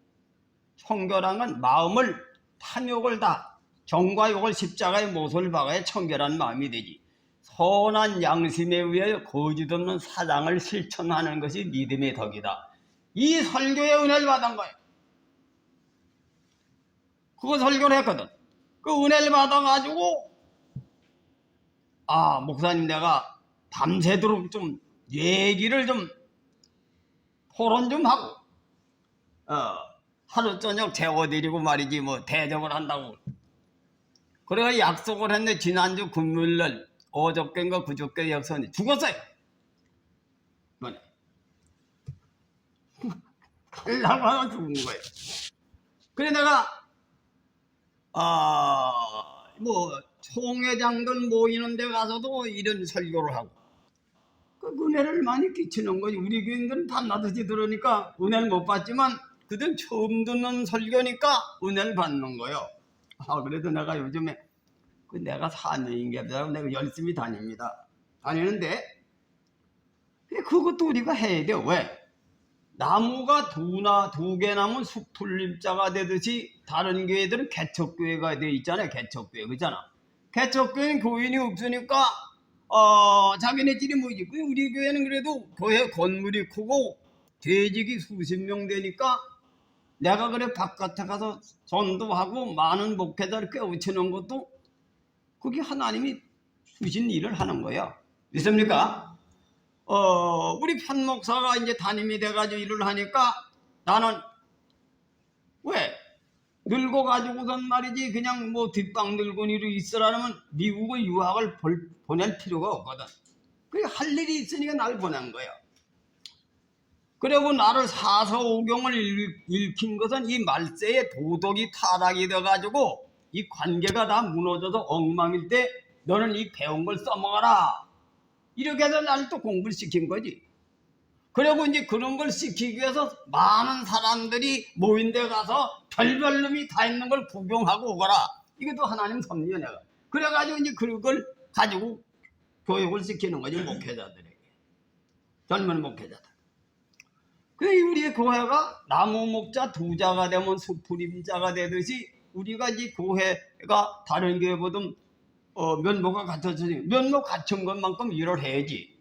C: 청결한 건 마음을 탐욕을 다 정과 욕을 십자가에 못을 박아야 청결한 마음이 되지. 선한 양심에 의하여 거짓 없는 사랑을 실천하는 것이 믿음의 덕이다. 이 설교의 은혜를 받은 거예요. 그거 설교를 했거든. 그 은혜를 받아가지고 목사님 내가 밤새도록 좀 얘기를 좀 토론 좀 하고 하루 저녁 재워드리고 말이지 뭐 대접을 한다고. 그래가 약속을 했는데 지난주 금요일날 어저께인가 그저께 역선이 죽었어요. 이번에 갈라고 하나 죽은 거예요. 그래 내가 뭐 총회장들 모이는 데 가서도 이런 설교를 하고 그 은혜를 많이 끼치는 거지. 우리 교인들은 밤낮없이 들으니까 은혜를 못 받지만 그들 처음 듣는 설교니까 은혜를 받는 거예요. 그래도 내가 요즘에 내가 사명인가 보다 내가 열심히 다닙니다. 다니는데 그것도 우리가 해야 돼요. 왜? 나무가 두 개 남은 수풀림자가 되듯이 다른 교회들은 개척교회가 되어 있잖아요. 개척교회 그잖아. 개척교회는 교인이 없으니까 자기네들이 뭐지. 우리 교회는 그래도 교회 건물이 크고 대직이 수십 명 되니까 내가 그래 바깥에 가서 전도하고 많은 목회자를 깨우치는 것도 그게 하나님이 주신 일을 하는 거예요. 믿습니까? 우리 판 목사가 이제 담임이 돼가지고 일을 하니까 나는 왜? 늙어가지고선 말이지 그냥 뭐 뒷방 늙은이로 있으라면 미국의 유학을 보낼 필요가 없거든. 그게 할 일이 있으니까 나를 보낸 거예요. 그리고 나를 사서오경을 읽힌 것은 이 말세에 도덕이 타락이 돼가지고 이 관계가 다 무너져서 엉망일 때 너는 이 배운 걸 써먹어라. 이렇게 해서 나를 또 공부를 시킨 거지. 그리고 이제 그런 걸 시키기 위해서 많은 사람들이 모인 데 가서 별별 놈이 다 있는 걸 구경하고 오거라. 이것도 하나님 섭리야 내가. 그래가지고 이제 그걸 가지고 교육을 시키는 거지 목회자들에게. 젊은 목회자들. 그래 우리의 교회가 나무 목자 두자가 되면 수풀임자가 되듯이 우리가 이 교회가 다른 교회보다 면모가 갖춰지니 면모 갖춘 것만큼 일을 해야지.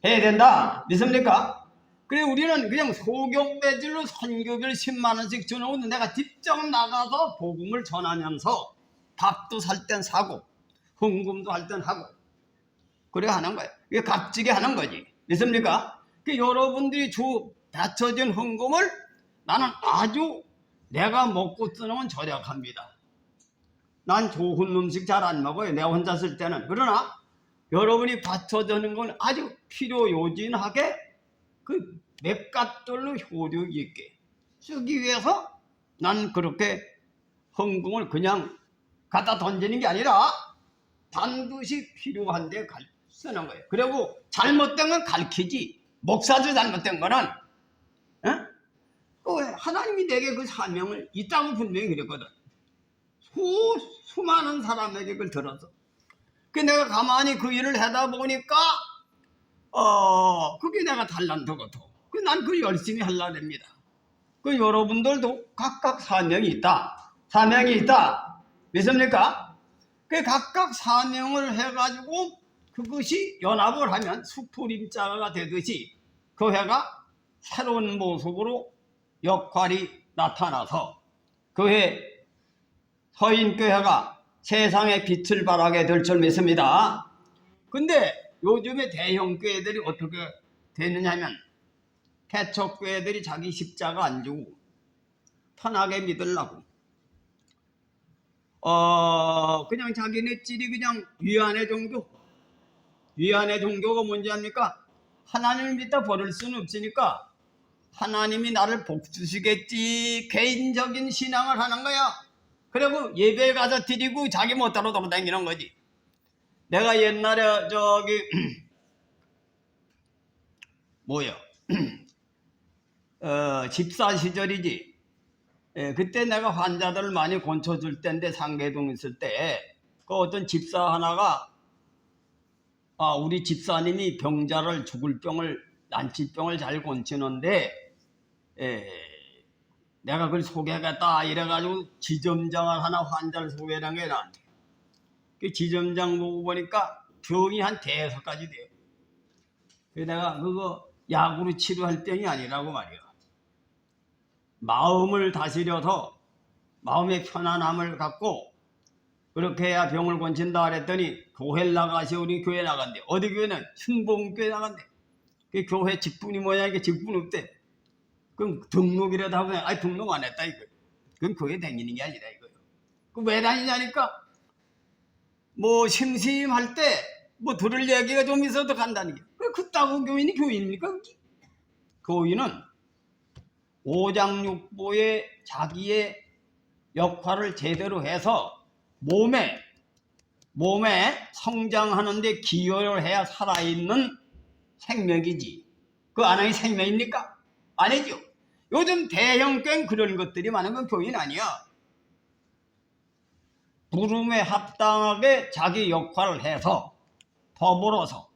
C: 해야 된다. 믿습니까? 그래 우리는 그냥 소경매질로 선교비를 10만 원씩 주는 건데 내가 직접 나가서 복음을 전하면서 밥도 살 땐 사고 헌금도 할 땐 하고 그래 하는 거예요. 이게 값지게 하는 거지. 믿습니까? 그 여러분들이 바쳐진 헌금을 나는 아주 내가 먹고 쓰는 건 절약합니다. 난 좋은 음식 잘 안 먹어요. 내가 혼자 쓸 때는. 그러나 여러분이 바쳐주는 건 아주 필요요진하게 그 몇 갓돌로 효력 있게 쓰기 위해서 난 그렇게 헌금을 그냥 갖다 던지는 게 아니라 반드시 필요한데 쓰는 거예요. 그리고 잘못된 건 가르치지. 목사도 잘못된 거는 하나님이 내게 그 사명을 있다고 분명히 그랬거든. 수많은 사람에게 그걸 들어서. 그 내가 가만히 그 일을 하다 보니까 그게 내가 달란트거든. 난 그걸 열심히 하려고 합니다. 그 여러분들도 각각 사명이 있다. 사명이 있다. 믿습니까? 그 각각 사명을 해가지고 그것이 연합을 하면 수풀임자가 되듯이 교회가 새로운 모습으로 역할이 나타나서 교회 서인교회가 세상의 빛을 발하게 될 줄 믿습니다. 근데 요즘에 대형 교회들이 어떻게 되느냐 하면 개척교회들이 자기 십자가 안 주고 편하게 믿으려고 그냥 자기네끼리 그냥 위안의 종교. 위안의 종교가 뭔지 압니까? 하나님을 믿다 버릴 수는 없으니까 하나님이 나를 복 주시겠지 개인적인 신앙을 하는 거야. 그리고 예배 가서 드리고 자기 멋대로 돌아다니는 거지. 내가 옛날에 집사 시절이지. 그때 내가 환자들을 많이 건쳐줄 때인데 상계동 있을 때 그 어떤 집사 하나가 우리 집사님이 병자를 죽을 병을 난치병을 잘 건치는데 내가 그걸 소개하겠다 이래가지고 지점장을 하나 환자를 소개한 게 나한테. 그 지점장 보고 보니까 병이 한 5가지 돼요. 그래서 내가 그거 약으로 치료할 병이 아니라고 말이야. 마음을 다스려서 마음의 편안함을 갖고 그렇게 해야 병을 고친다 그랬더니 교회 나가시 우리 교회 나간대. 어디 교회는 신봉교회 나간대. 그 교회 직분이 뭐냐 이게 직분 없대. 그럼 등록이라도 하고 아니 등록 안 했다 이거. 그건 교회 다니는 게 아니라 이거요. 그 왜 다니냐니까 뭐 심심할 때 뭐 들을 얘기가 좀 있어도 간다는 게. 그따구 교인이 교인입니까? 교인은 오장육부의 자기의 역할을 제대로 해서 몸에 성장하는 데 기여를 해야 살아있는 생명이지. 그 안에 생명입니까? 아니죠. 요즘 대형교회 그런 것들이 많은 건 교인 아니야. 부름에 합당하게 자기 역할을 해서 더불어서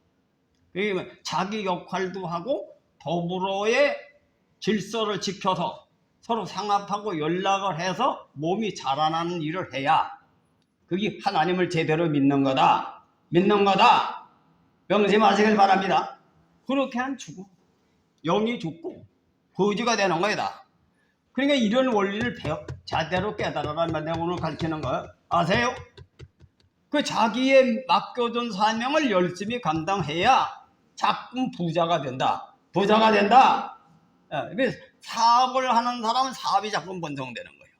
C: 자기 역할도 하고 더불어의 질서를 지켜서 서로 상합하고 연락을 해서 몸이 자라나는 일을 해야 그게 하나님을 제대로 믿는 거다. 믿는 거다. 명심하시길 바랍니다. 그렇게 안 죽어. 영이 죽고 거지가 되는 거다. 그러니까 이런 원리를 제대로 깨달아라는 말 내가 오늘 가르치는 거 아세요? 그 자기의 맡겨준 사명을 열심히 감당해야 자꾸 부자가 된다. 부자가 된다. 그래서 사업을 하는 사람은 사업이 자꾸 번성되는 거예요.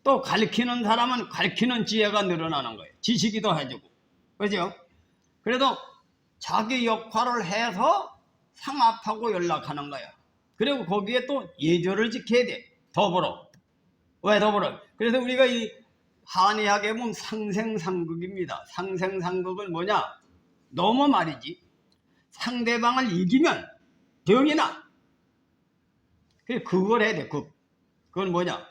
C: 또 가르치는 사람은 가르치는 지혜가 늘어나는 거예요. 지식이 더해지고. 그죠? 그래도 자기 역할을 해서 상합하고 연락하는 거야. 그리고 거기에 또 예절을 지켜야 돼. 더불어. 왜 더불어? 그래서 우리가 이 한의학에 보면 상생상극입니다. 상생상극은 뭐냐? 너무 말이지. 상대방을 이기면 병이 나. 그걸 해야 돼. 그건 뭐냐?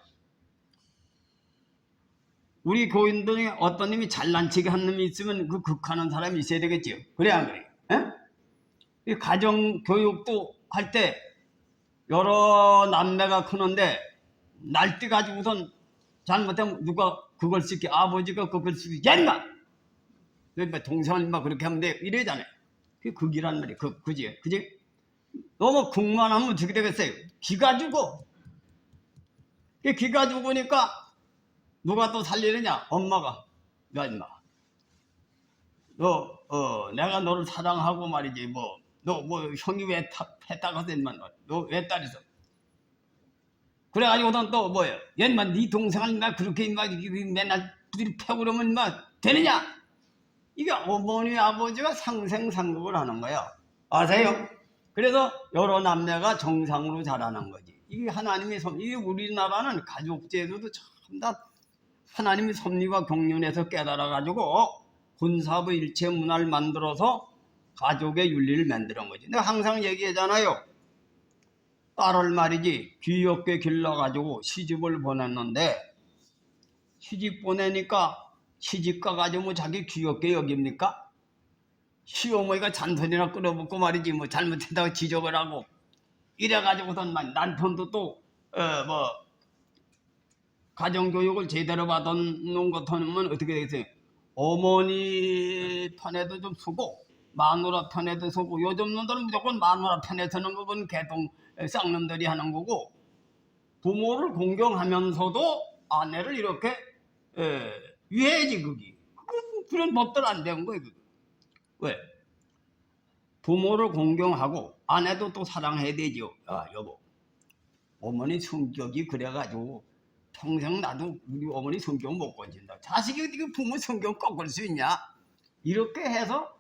C: 우리 교인 중에 어떤 놈이 잘난치게 한 놈이 있으면 그 극하는 사람이 있어야 되겠지요. 그래 안 그래요? 이 가정 교육도 할 때 여러 남매가 크는데 날뛰 가지고선 잘못하면 누가 그걸 쓰게 아버지가 그걸 쓰게 옛마 동생을 막 그렇게 하면 돼 이래잖아요. 그게 극이란 말이에요. 그지? 너무 극만 하면 어떻게 되겠어요? 기가 죽어. 기가 죽으니까 누가 또 살리느냐? 엄마가. 야 임마 너 내가 너를 사랑하고 말이지 너 형이 왜 했다고 해서 임마 너 왜 딸이서 그래가지고는 또 뭐예요? 얘마 네 동생을 막 그렇게 임마 맨날 부들이 패고 그러면 임마 되느냐? 이게 어머니 아버지가 상생상극을 하는 거야. 아세요? 그래서 여러 남매가 정상으로 자라는 거지. 이게 하나님의 섭리. 이게 우리나라는 가족제도도 참 다 하나님의 섭리와 경륜에서 깨달아가지고 혼사부 일체 문화를 만들어서 가족의 윤리를 만드는 거지. 내가 항상 얘기하잖아요. 딸을 말이지 귀엽게 길러가지고 시집을 보냈는데 시집 보내니까 시집가 가지고 뭐 자기 귀엽게 여깁니까? 시어머니가 잔소리나 끌어붙고 말이지 뭐 잘못했다고 지적을 하고 이래가지고선 남편도 또 가정교육을 제대로 받은 것 같으면 어떻게 되겠어요? 어머니 편에도 좀 서고 마누라 편에도 서고 요즘 놈들은 무조건 마누라 편에 서는 거는 개동 쌍놈들이 하는 거고 부모를 공경하면서도 아내를 이렇게 위해야지 그게 그런 법들 안 되는 거예요. 그게. 왜? 부모를 공경하고 아내도 또 사랑해야 되죠. 아 여보 어머니 성격이 그래가지고 평생 나도 우리 어머니 성격 못 건진다. 자식이 어떻게 부모 성격 꺾을 수 있냐? 이렇게 해서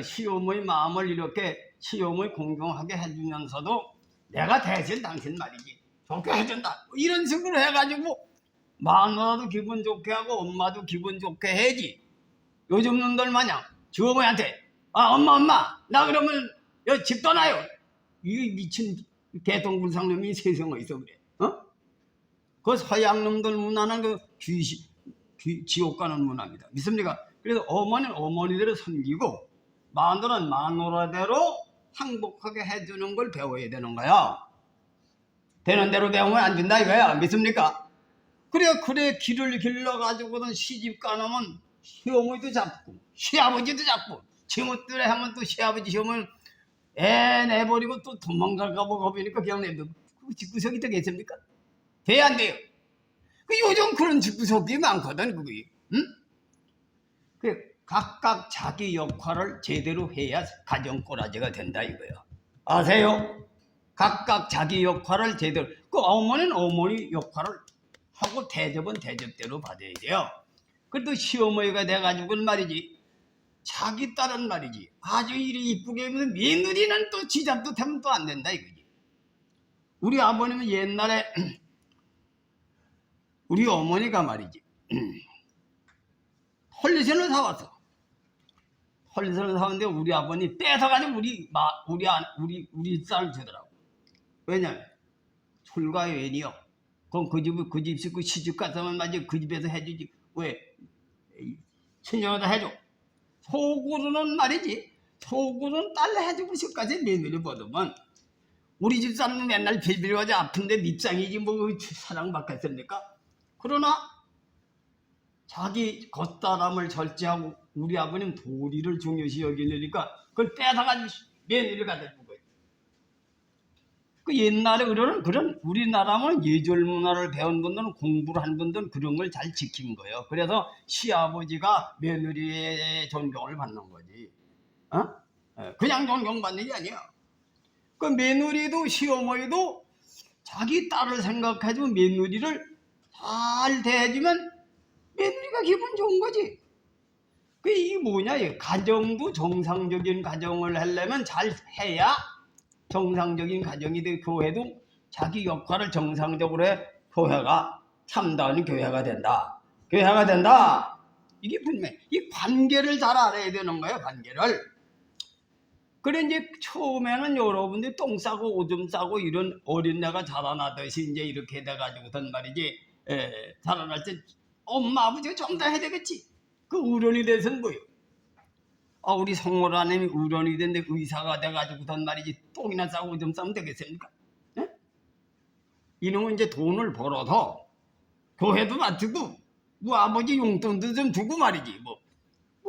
C: 시어머니 마음을 이렇게 시어머니 공경하게 해주면서도 내가 대신 당신 말이지 좋게 해준다. 이런 식으로 해가지고 마누라도 기분 좋게 하고 엄마도 기분 좋게 해야지. 요즘 놈들 마냥 주어머니한테 엄마 나 그러면 여기 집 떠나요. 이 미친 개똥불상놈이 세상에 어디서 그래? 그 서양 놈들 문화는 그 지옥 가는 문화입니다. 믿습니까? 그래서 어머니는 어머니대로 섬기고 마누라는 마누라대로 행복하게 해주는 걸 배워야 되는 거야. 되는 대로 배우면 안 된다 이거야. 믿습니까? 그래 길을 길러가지고는 시집 가놓으면 시어머니도 잡고 시아버지도 잡고 지못들에 하면 또 시아버지 시어머니 애 내버리고 또 도망갈까 봐 겁이니까 그냥 내도 그 집구석이 되겠습니까? 돼야 안 돼요. 요즘 그런 집구석이 많거든 그게. 응? 각각 자기 역할을 제대로 해야 가정 꼬라지가 된다 이거야. 아세요? 각각 자기 역할을 제대로. 그 어머니는 어머니 역할을 하고 대접은 대접대로 받아야 돼요. 그래도 시어머니가 돼가지고는 말이지 자기 딸은 말이지 아주 이리 이쁘게 하면서 며느리는 또 지잡도 되면 또 안 된다 이거지. 우리 아버님은 옛날에 우리 어머니가 말이지 헐리선을 사왔어. 헐리선을 사왔는데 우리 아버님 뺏어가지고 우리 쌀을 주더라고. 왜냐면 출가여인이요. 그럼 그 집 식구 시집 갔으면 말이지 그 집에서 해주지. 왜? 친정에다 해줘. 속으로는 말이지. 속으로는 딸 해주고 싶까지 며느리 받으면 우리 집 사람은 맨날 빌빌거리고 아픈데 밉상이지 뭐 사랑받겠습니까? 그러나 자기 겉사람을 절제하고 우리 아버님 도리를 중요시 여기니까 그걸 뺏어가지고 며느리를 갖다 준 거예요. 그 옛날에 그런 우리나라는 예절 문화를 배운 분들은 공부를 한 분들은 그런 걸 잘 지킨 거예요. 그래서 시아버지가 며느리의 존경을 받는 거지. 그냥 존경받는 게 아니야. 그 며느리도 시어머니도 자기 딸을 생각해주면 며느리를 잘 대해주면 며느리가 기분 좋은 거지. 이게 뭐냐? 가정도 정상적인 가정을 하려면 잘 해야 정상적인 가정이 돼. 교회도 자기 역할을 정상적으로 해. 교회가 참다운 교회가 된다. 교회가 된다. 이게 분명히 이 관계를 잘 알아야 되는 거예요. 관계를. 그래 이제 처음에는 여러분들이 똥 싸고 오줌 싸고 이런 어린애가 자라나듯이 이제 이렇게 돼가지고선 말이지 자라날 때 엄마 아버지가 좀 더 해야 되겠지. 그 어른이 돼서는 뭐예요? 우리 성모라님이 어른이 됐는데 의사가 돼가지고선 말이지 똥이나 싸고 오줌 싸면 되겠습니까? 네? 이놈은 이제 돈을 벌어서 교회도 맞추고 뭐 아버지 용돈도 좀 주고 말이지 뭐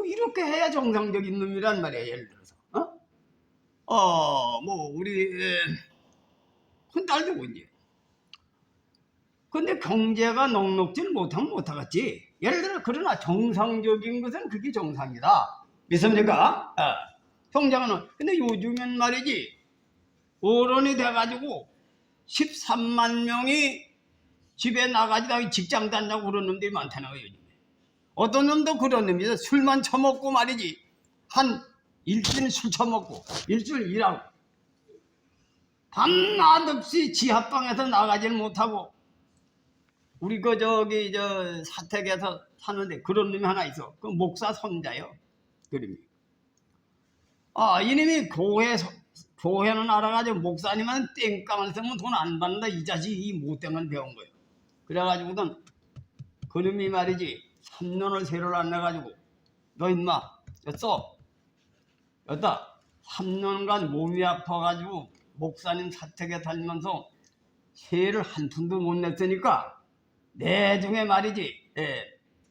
C: 이렇게 해야 정상적인 놈이란 말이야. 예를 들어서 뭐 우리 큰 딸도 이제 근데 경제가 넉넉지를 못하면 못하겠지. 예를 들어 그러나 정상적인 것은 그게 정상이다. 믿습니까? 경제는 근데 요즘엔 말이지 어른이 돼가지고 13만 명이 집에 나가지다 직장 다니고 그런 놈들이 많다는 거예요. 요즘에. 어떤 놈도 그런 놈이죠. 술만 처먹고 말이지 한 일주일 술 처먹고 일주일 일하고 밤낮 없이 지하방에서 나가질 못하고 우리 저 사택에서 사는데 그런 놈이 하나 있어. 그 목사 손자요. 그림이. 이놈이 교회는 알아가지고 목사님은 땡깡을 쓰면 돈 안 받는다. 이 자식이 이 못된 배운 거예요. 그래가지고는 그놈이 말이지 3년을 세를 안 내가지고 너 인마 여기다 3년간 몸이 아파가지고 목사님 사택에 다니면서 세를 한 푼도 못 냈으니까 내중에 말이지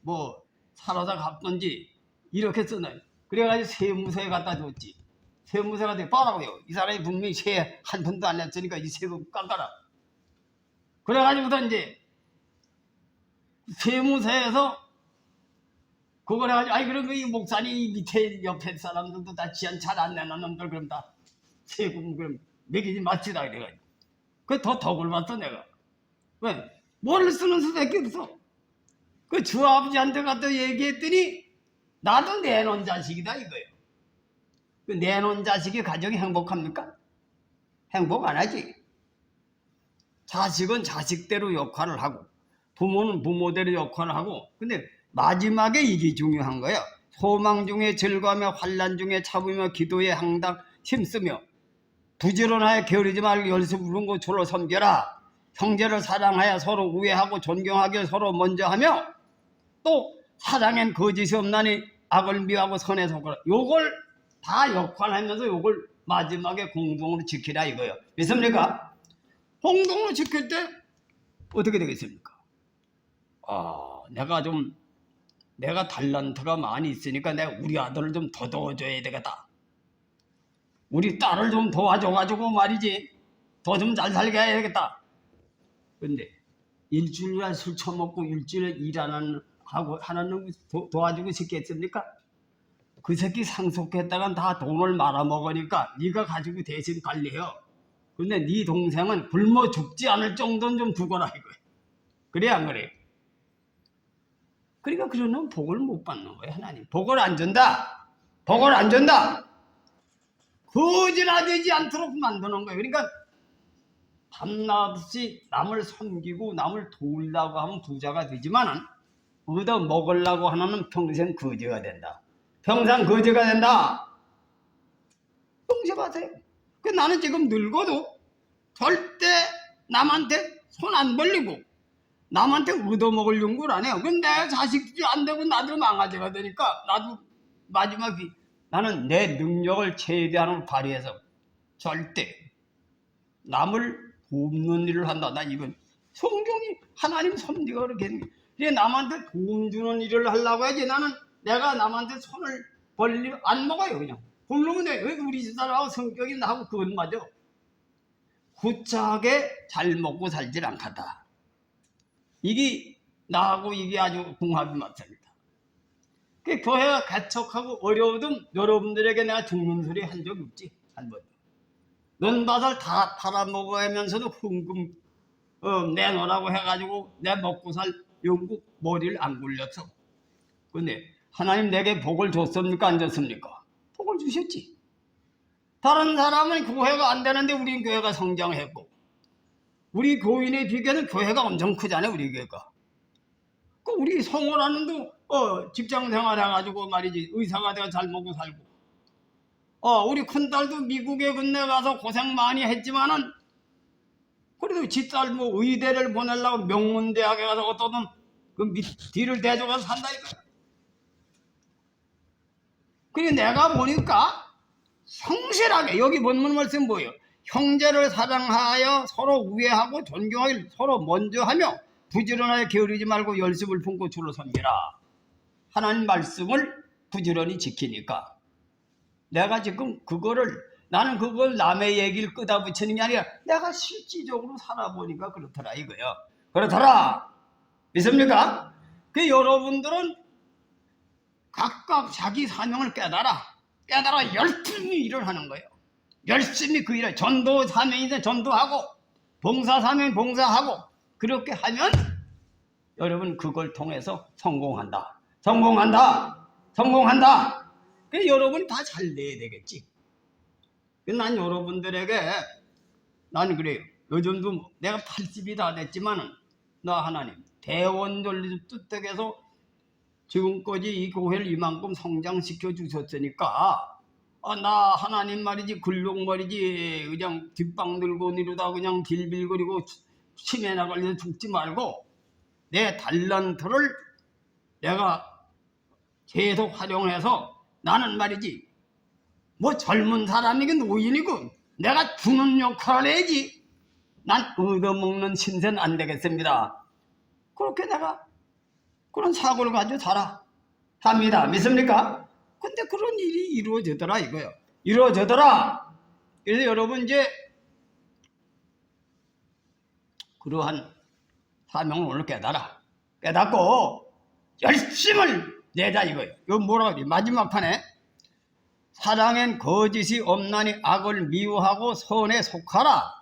C: 뭐 살아서 갚던지 이렇게 쓰네. 그래가지고 세무서에 갖다 줬지. 세무서가 되게 빠라고요. 이 사람이 분명히 세 한 푼도 안 냈으니까 이 세금 깎아라. 그래가지고서 이제 세무서에서 그걸 해가지고 그럼 이 목사님 이 밑에 옆에 사람들도 다 지한 잘 안 내는 놈들 그럼 다 세금 그럼 매기지 마시다 이래가지고 그 더 덕을 봤어 내가. 왜? 뭘 쓰는 수밖에 없어. 그 주아버지한테 갖다 얘기했더니 나도 내놓은 자식이다 이거예요. 그 내놓은 자식이 가정이 행복합니까? 행복 안 하지. 자식은 자식대로 역할을 하고 부모는 부모대로 역할을 하고 근데 마지막에 이게 중요한 거야. 소망 중에 즐거워하며 환난 중에 참으며 기도에 항상 힘쓰며 부지런하여 게으르지 말고 열심히 부르고 주로 섬겨라. 형제를 사랑하여 서로 우애하고 존경하게 서로 먼저 하며 또 사랑엔 거짓이 없나니 악을 미워하고 선에 속하라. 요걸 다 역할하면서 요걸 마지막에 공동으로 지키라 이거예요. 믿습니까? 공동으로 지킬 때 어떻게 되겠습니까? 내가 달란트가 많이 있으니까 내가 우리 아들을 좀 더 도와줘야 되겠다. 우리 딸을 좀 도와줘가지고 말이지 더 좀 잘 살게 해야겠다. 근데 일주일간 술 처먹고 일주일에 일 안 하는 놈 도와주고 싶겠습니까? 그 새끼 상속했다간 다 돈을 말아먹으니까 네가 가지고 대신 관리해요. 근데 네 동생은 굶어 죽지 않을 정도는 좀 두거라 이거야. 그래 안 그래? 그러니까 그러면 복을 못 받는 거예요. 하나님 복을 안 준다. 복을 안 준다. 거지나되지 않도록 만드는 거예요. 그러니까 밤낮없이 남을 섬기고 남을 도우려고 하면 부자가 되지만은 얻어 먹으려고 하나는 평생 거지가 된다. 평생 거지가 된다. 동시하세요. 그 나는 지금 늙어도 절대 남한테 손 안 벌리고 남한테 얻어먹을 연구를 안 해요. 근데 자식이 안 되고 나도 망아지가 되니까 나도 마지막에 나는 내 능력을 최대한으로 발휘해서 절대 남을 돕는 일을 한다. 나 이건 성경이 하나님 섭리가 그렇게 했는 거야. 그래 남한테 도움 주는 일을 하려고 해야지. 나는 내가 남한테 손을 벌리면 안 먹어요. 그냥 굶으면 돼. 왜 우리 집사람하고 성격이 나하고 그건 맞아. 구차하게 잘 먹고 살질 않겠다. 이게 나하고 이게 아주 궁합이 맞습니다. 그 교회가 개척하고 어려우든 여러분들에게 내가 죽는 소리 한 적 없지. 한 번도. 논밭을 다 팔아먹으면서도 흥금 내놓으라고 해가지고 내 먹고 살 영국 머리를 안 굴렸어. 근데 하나님 내게 복을 줬습니까? 안 줬습니까? 복을 주셨지. 다른 사람은 교회가 안 되는데 우리 교회가 성장했고 우리 교인에 비교해서 교회가 엄청 크잖아요. 우리 교회가. 그 우리 성호라는도 직장 생활 해가지고 말이지 의사가 돼가 잘 먹고 살고 우리 큰딸도 미국에 군대 가서 고생 많이 했지만은 그래도 지딸 뭐 의대를 보내려고 명문대학에 가서 어떠든 그 뒤를 대줘가서 산다니까. 그래 내가 보니까 성실하게 여기 본문 말씀 뭐예요? 형제를 사랑하여 서로 우애하고 존경하여 서로 먼저 하며 부지런하게 게으르지 말고 열심을 품고 주로 섬기라. 하나님 말씀을 부지런히 지키니까 내가 지금 나는 그걸 남의 얘기를 끄다 붙이는 게 아니라 내가 실질적으로 살아보니까 그렇더라 이거요. 그렇더라. 믿습니까? 그 여러분들은 각각 자기 사명을 깨달아 열심히 일을 하는 거예요. 열심히 그 일을 전도 사명이든 전도하고 봉사 사명 봉사하고 그렇게 하면 여러분 그걸 통해서 성공한다. 그 여러분 다 잘 돼야 되겠지. 난 여러분들에게 나는 그래요. 요즘도 내가 80이 다 됐지만은 나 하나님 대원절 뜻대에서 지금까지 이 교회를 이만큼 성장시켜 주셨으니까 나 하나님 말이지 근록 말이지 그냥 뒷방 들고 이러다 그냥 빌빌거리고 치매 나가려서 죽지 말고 내 달란트를 내가 계속 활용해서 나는 말이지 뭐 젊은 사람이고 노인이고 내가 주는 역할을 해야지. 난 얻어먹는 신세는 안 되겠습니다. 그렇게 내가 그런 사고를 가지고 합니다. 믿습니까? 근데 그런 일이 이루어지더라 이거요. 이루어지더라. 그래서 여러분 이제 그러한 사명을 오늘 깨닫고 열심을 내자 이거예요. 이거 뭐라 그래? 마지막 판에 사랑엔 거짓이 없나니 악을 미워하고 선에 속하라.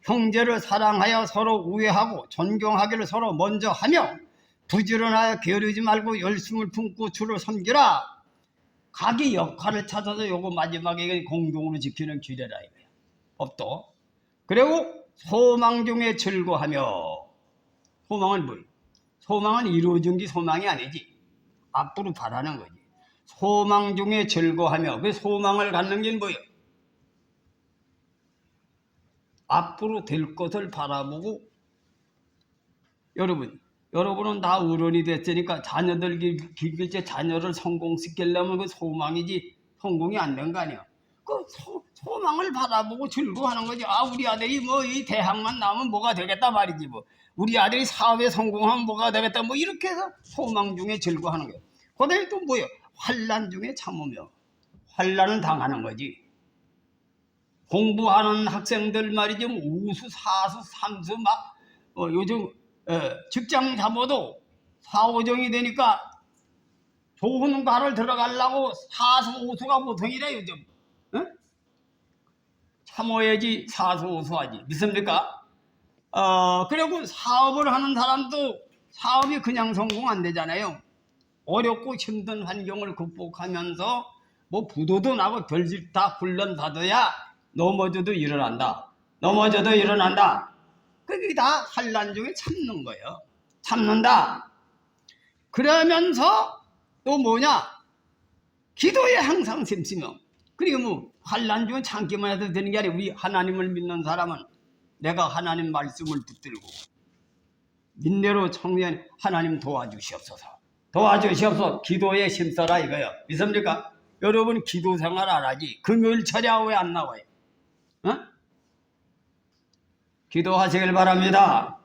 C: 형제를 사랑하여 서로 우애하고 존경하기를 서로 먼저 하며 부지런하여 게으르지 말고 열심을 품고 주를 섬기라. 각기 역할을 찾아서 요거 마지막에 공동으로 지키는 규례라 이거예요. 법도. 그리고 소망 중에 즐거하며. 소망은 뭐예요? 소망은 이루어진 게 소망이 아니지. 앞으로 바라는 거지. 소망 중에 즐거하며. 그 소망을 갖는 게 뭐예요? 앞으로 될 것을 바라보고. 여러분은 다 어른이 됐으니까 자녀들 기를 때 자녀를 성공시키려면 그 소망이지 성공이 안 된 거 아니야. 그 소망을 바라보고 즐거워하는 거지. 우리 아들이 뭐 이 대학만 나오면 뭐가 되겠다 말이지 뭐. 우리 아들이 사업에 성공하면 뭐가 되겠다 뭐 이렇게 해서 소망 중에 즐거워하는 거예요. 그다음에 또 뭐예요? 환난 중에 참으며. 환난은 당하는 거지. 공부하는 학생들 말이지 우수, 사수, 삼수 막 요즘 직장 잡아도 4, 5정이 되니까 좋은 과를 들어가려고 사수, 오수가 보통이래 요즘. 참아야지 사수, 오수하지. 믿습니까? 그리고 사업을 하는 사람도 사업이 그냥 성공 안 되잖아요. 어렵고 힘든 환경을 극복하면서 뭐 부도도 나고 별짓 다 훈련 받아야 넘어져도 일어난다. 그게 다 환난 중에 참는 거예요. 참는다. 그러면서 또 뭐냐? 기도에 항상 힘쓰며. 그리고 뭐 환난 중에 참기만 해도 되는 게 아니라 우리 하나님을 믿는 사람은 내가 하나님 말씀을 붙들고 민내로 청년 하나님 도와주시옵소서. 기도에 힘써라 이거요. 믿습니까? 여러분 기도 생활 안 하지? 금요일 철야 왜 안 나와요? 기도하시길 바랍니다.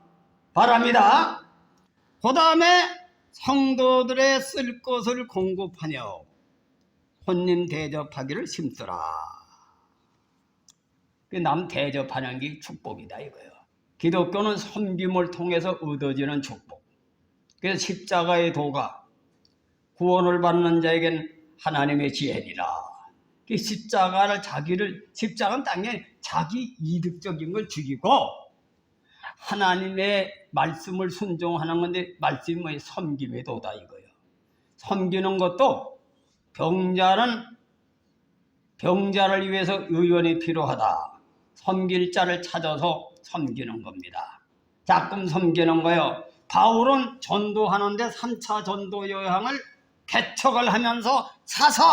C: 그 다음에 성도들의 쓸 것을 공급하며 손님 대접하기를 힘써라. 남 대접하는 게 축복이다 이거예요. 기독교는 섬김을 통해서 얻어지는 축복. 그래서 십자가의 도가 구원을 받는 자에겐 하나님의 지혜니라. 십자가는 당연히 자기 이득적인 걸 죽이고 하나님의 말씀을 순종하는 건데 말씀이 뭐예요? 섬김의 도다 이거예요. 섬기는 것도 병자를 위해서 의원이 필요하다. 섬길 자를 찾아서 섬기는 겁니다. 자금 섬기는 거예요. 바울은 전도하는데 3차 전도 여행을 개척을 하면서 사서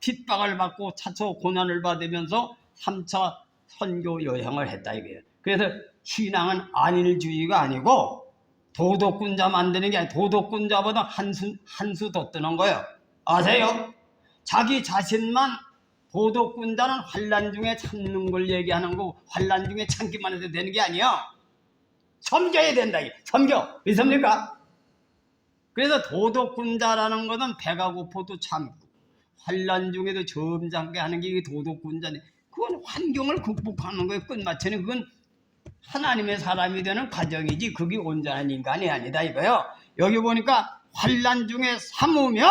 C: 핍박을 받고 차서 고난을 받으면서 3차 선교 여행을 했다 이거예요. 그래서 신앙은 안일주의가 아니고 도덕군자 만드는 게 아니라 도덕군자보다 한 수 더 뜨는 거예요. 아세요? 자기 자신만 도덕군자는 환난 중에 참는 걸 얘기하는 거 환난 중에 참기만 해도 되는 게 아니야. 섬겨야 된다. 섬겨. 믿습니까? 그래서 도덕군자라는 것은 배가 고파도 참고 환난 중에도 점잖게 하는 게 도덕군자네. 그건 환경을 극복하는 거예요. 끝마치는 그건 하나님의 사람이 되는 과정이지 그게 온전한 인간이 아니다 이거요. 여기 보니까 환난 중에 참으며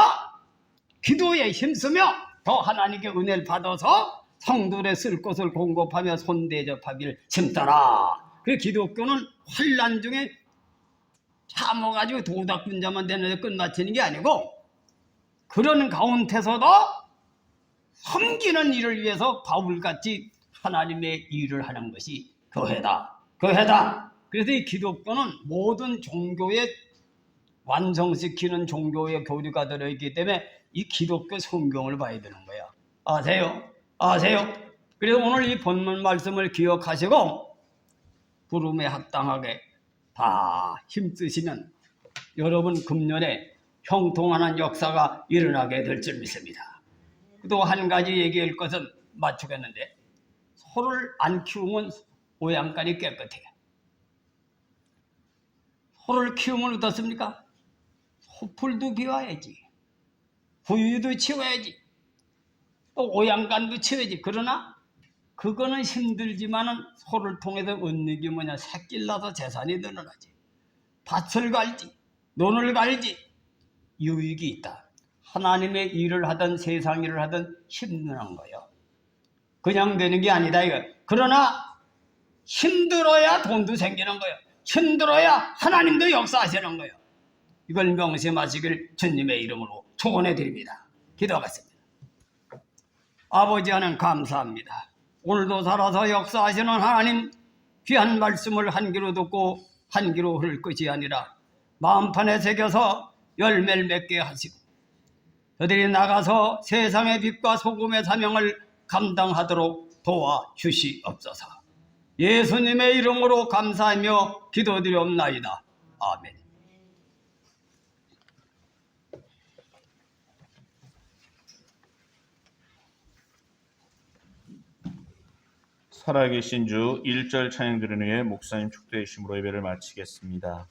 C: 기도에 힘쓰며 더 하나님께 은혜를 받아서 성도들의 쓸 것을 공급하며 손대접하기를 힘써라. 그 기독교는 환난 중에 참아가지고 도덕군자만 되는데 끝마치는 게 아니고 그런 가운데서도 섬기는 일을 위해서 바울같이 하나님의 일을 하는 것이 교회다. 교회다. 그래서 이 기독교는 모든 종교의 완성시키는 종교의 교리가 들어있기 때문에 이 기독교 성경을 봐야 되는 거야. 아세요? 아세요? 그래서 오늘 이 본문 말씀을 기억하시고 부름에 합당하게 다 힘쓰시면 여러분 금년에 형통하는 역사가 일어나게 될 줄 믿습니다. 또 한 가지 얘기할 것은 맞추겠는데, 소를 안 키우면 오양간이 깨끗해. 소를 키우면 어떻습니까? 소풀도 비워야지, 부유도 치워야지, 또 오양간도 치워야지. 그러나 그거는 힘들지만은 소를 통해서 얻는 게 뭐냐? 새끼를 낳아서 재산이 늘어나지, 밭을 갈지, 논을 갈지 유익이 있다. 하나님의 일을 하든 세상 일을 하든 힘든 거예요. 그냥 되는 게 아니다 이거. 그러나 힘들어야 돈도 생기는 거예요. 힘들어야 하나님도 역사하시는 거예요. 이걸 명심하시길 주님의 이름으로 축원해 드립니다. 기도하겠습니다. 아버지 하나님 감사합니다. 오늘도 살아서 역사하시는 하나님, 귀한 말씀을 한 귀로 듣고 한 귀로 흐를 것이 아니라 마음판에 새겨서 열매를 맺게 하시고 저들이 나가서 세상의 빛과 소금의 사명을 감당하도록 도와주시옵소서. 예수님의 이름으로 감사하며 기도드리옵나이다. 아멘.
A: 살아계신 주 1절 찬양 드린 후에 목사님 축도해주심으로 예배를 마치겠습니다.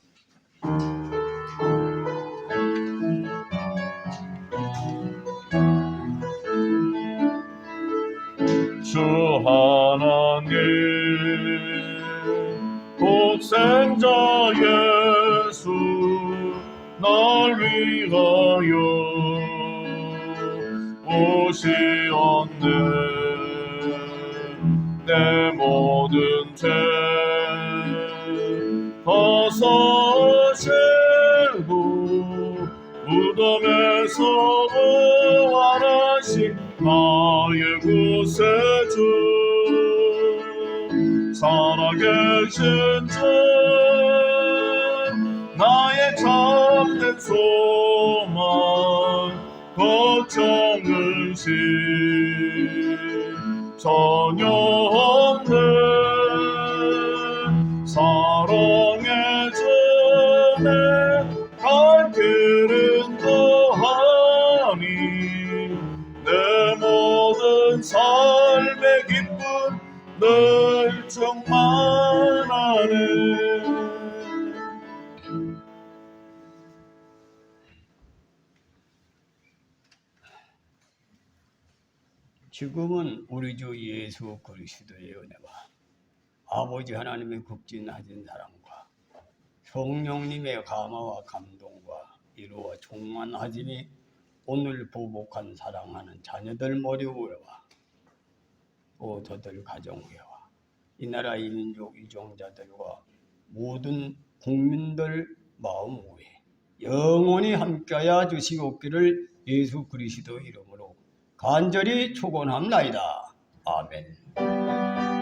A: 주 하나님 독생자 예수 날 위하여 오시었네. 내 모든 죄 벗어지고 무덤에서 부활하신 나의 구세주 살아계신 주 나의 참된 소망 걱정 근심 전혀 없는 사랑의 전에 갈 길은 더하니 내 모든 삶의 기쁨 늘 충만하네.
C: 지금은 우리 주 예수 그리스도의 은혜와 아버지 하나님의 극진하신 사랑과 성령님의 감화와 감동과 이루어 충만하심이 오늘 보복한 사랑하는 자녀들 머리 위와 또 저들 가정 위와 이 나라 이민족 이종자들과 모든 국민들 마음 위에 영원히 함께하여 주시옵기를 예수 그리스도 이름으로 간절히 축원합나이다. 아멘.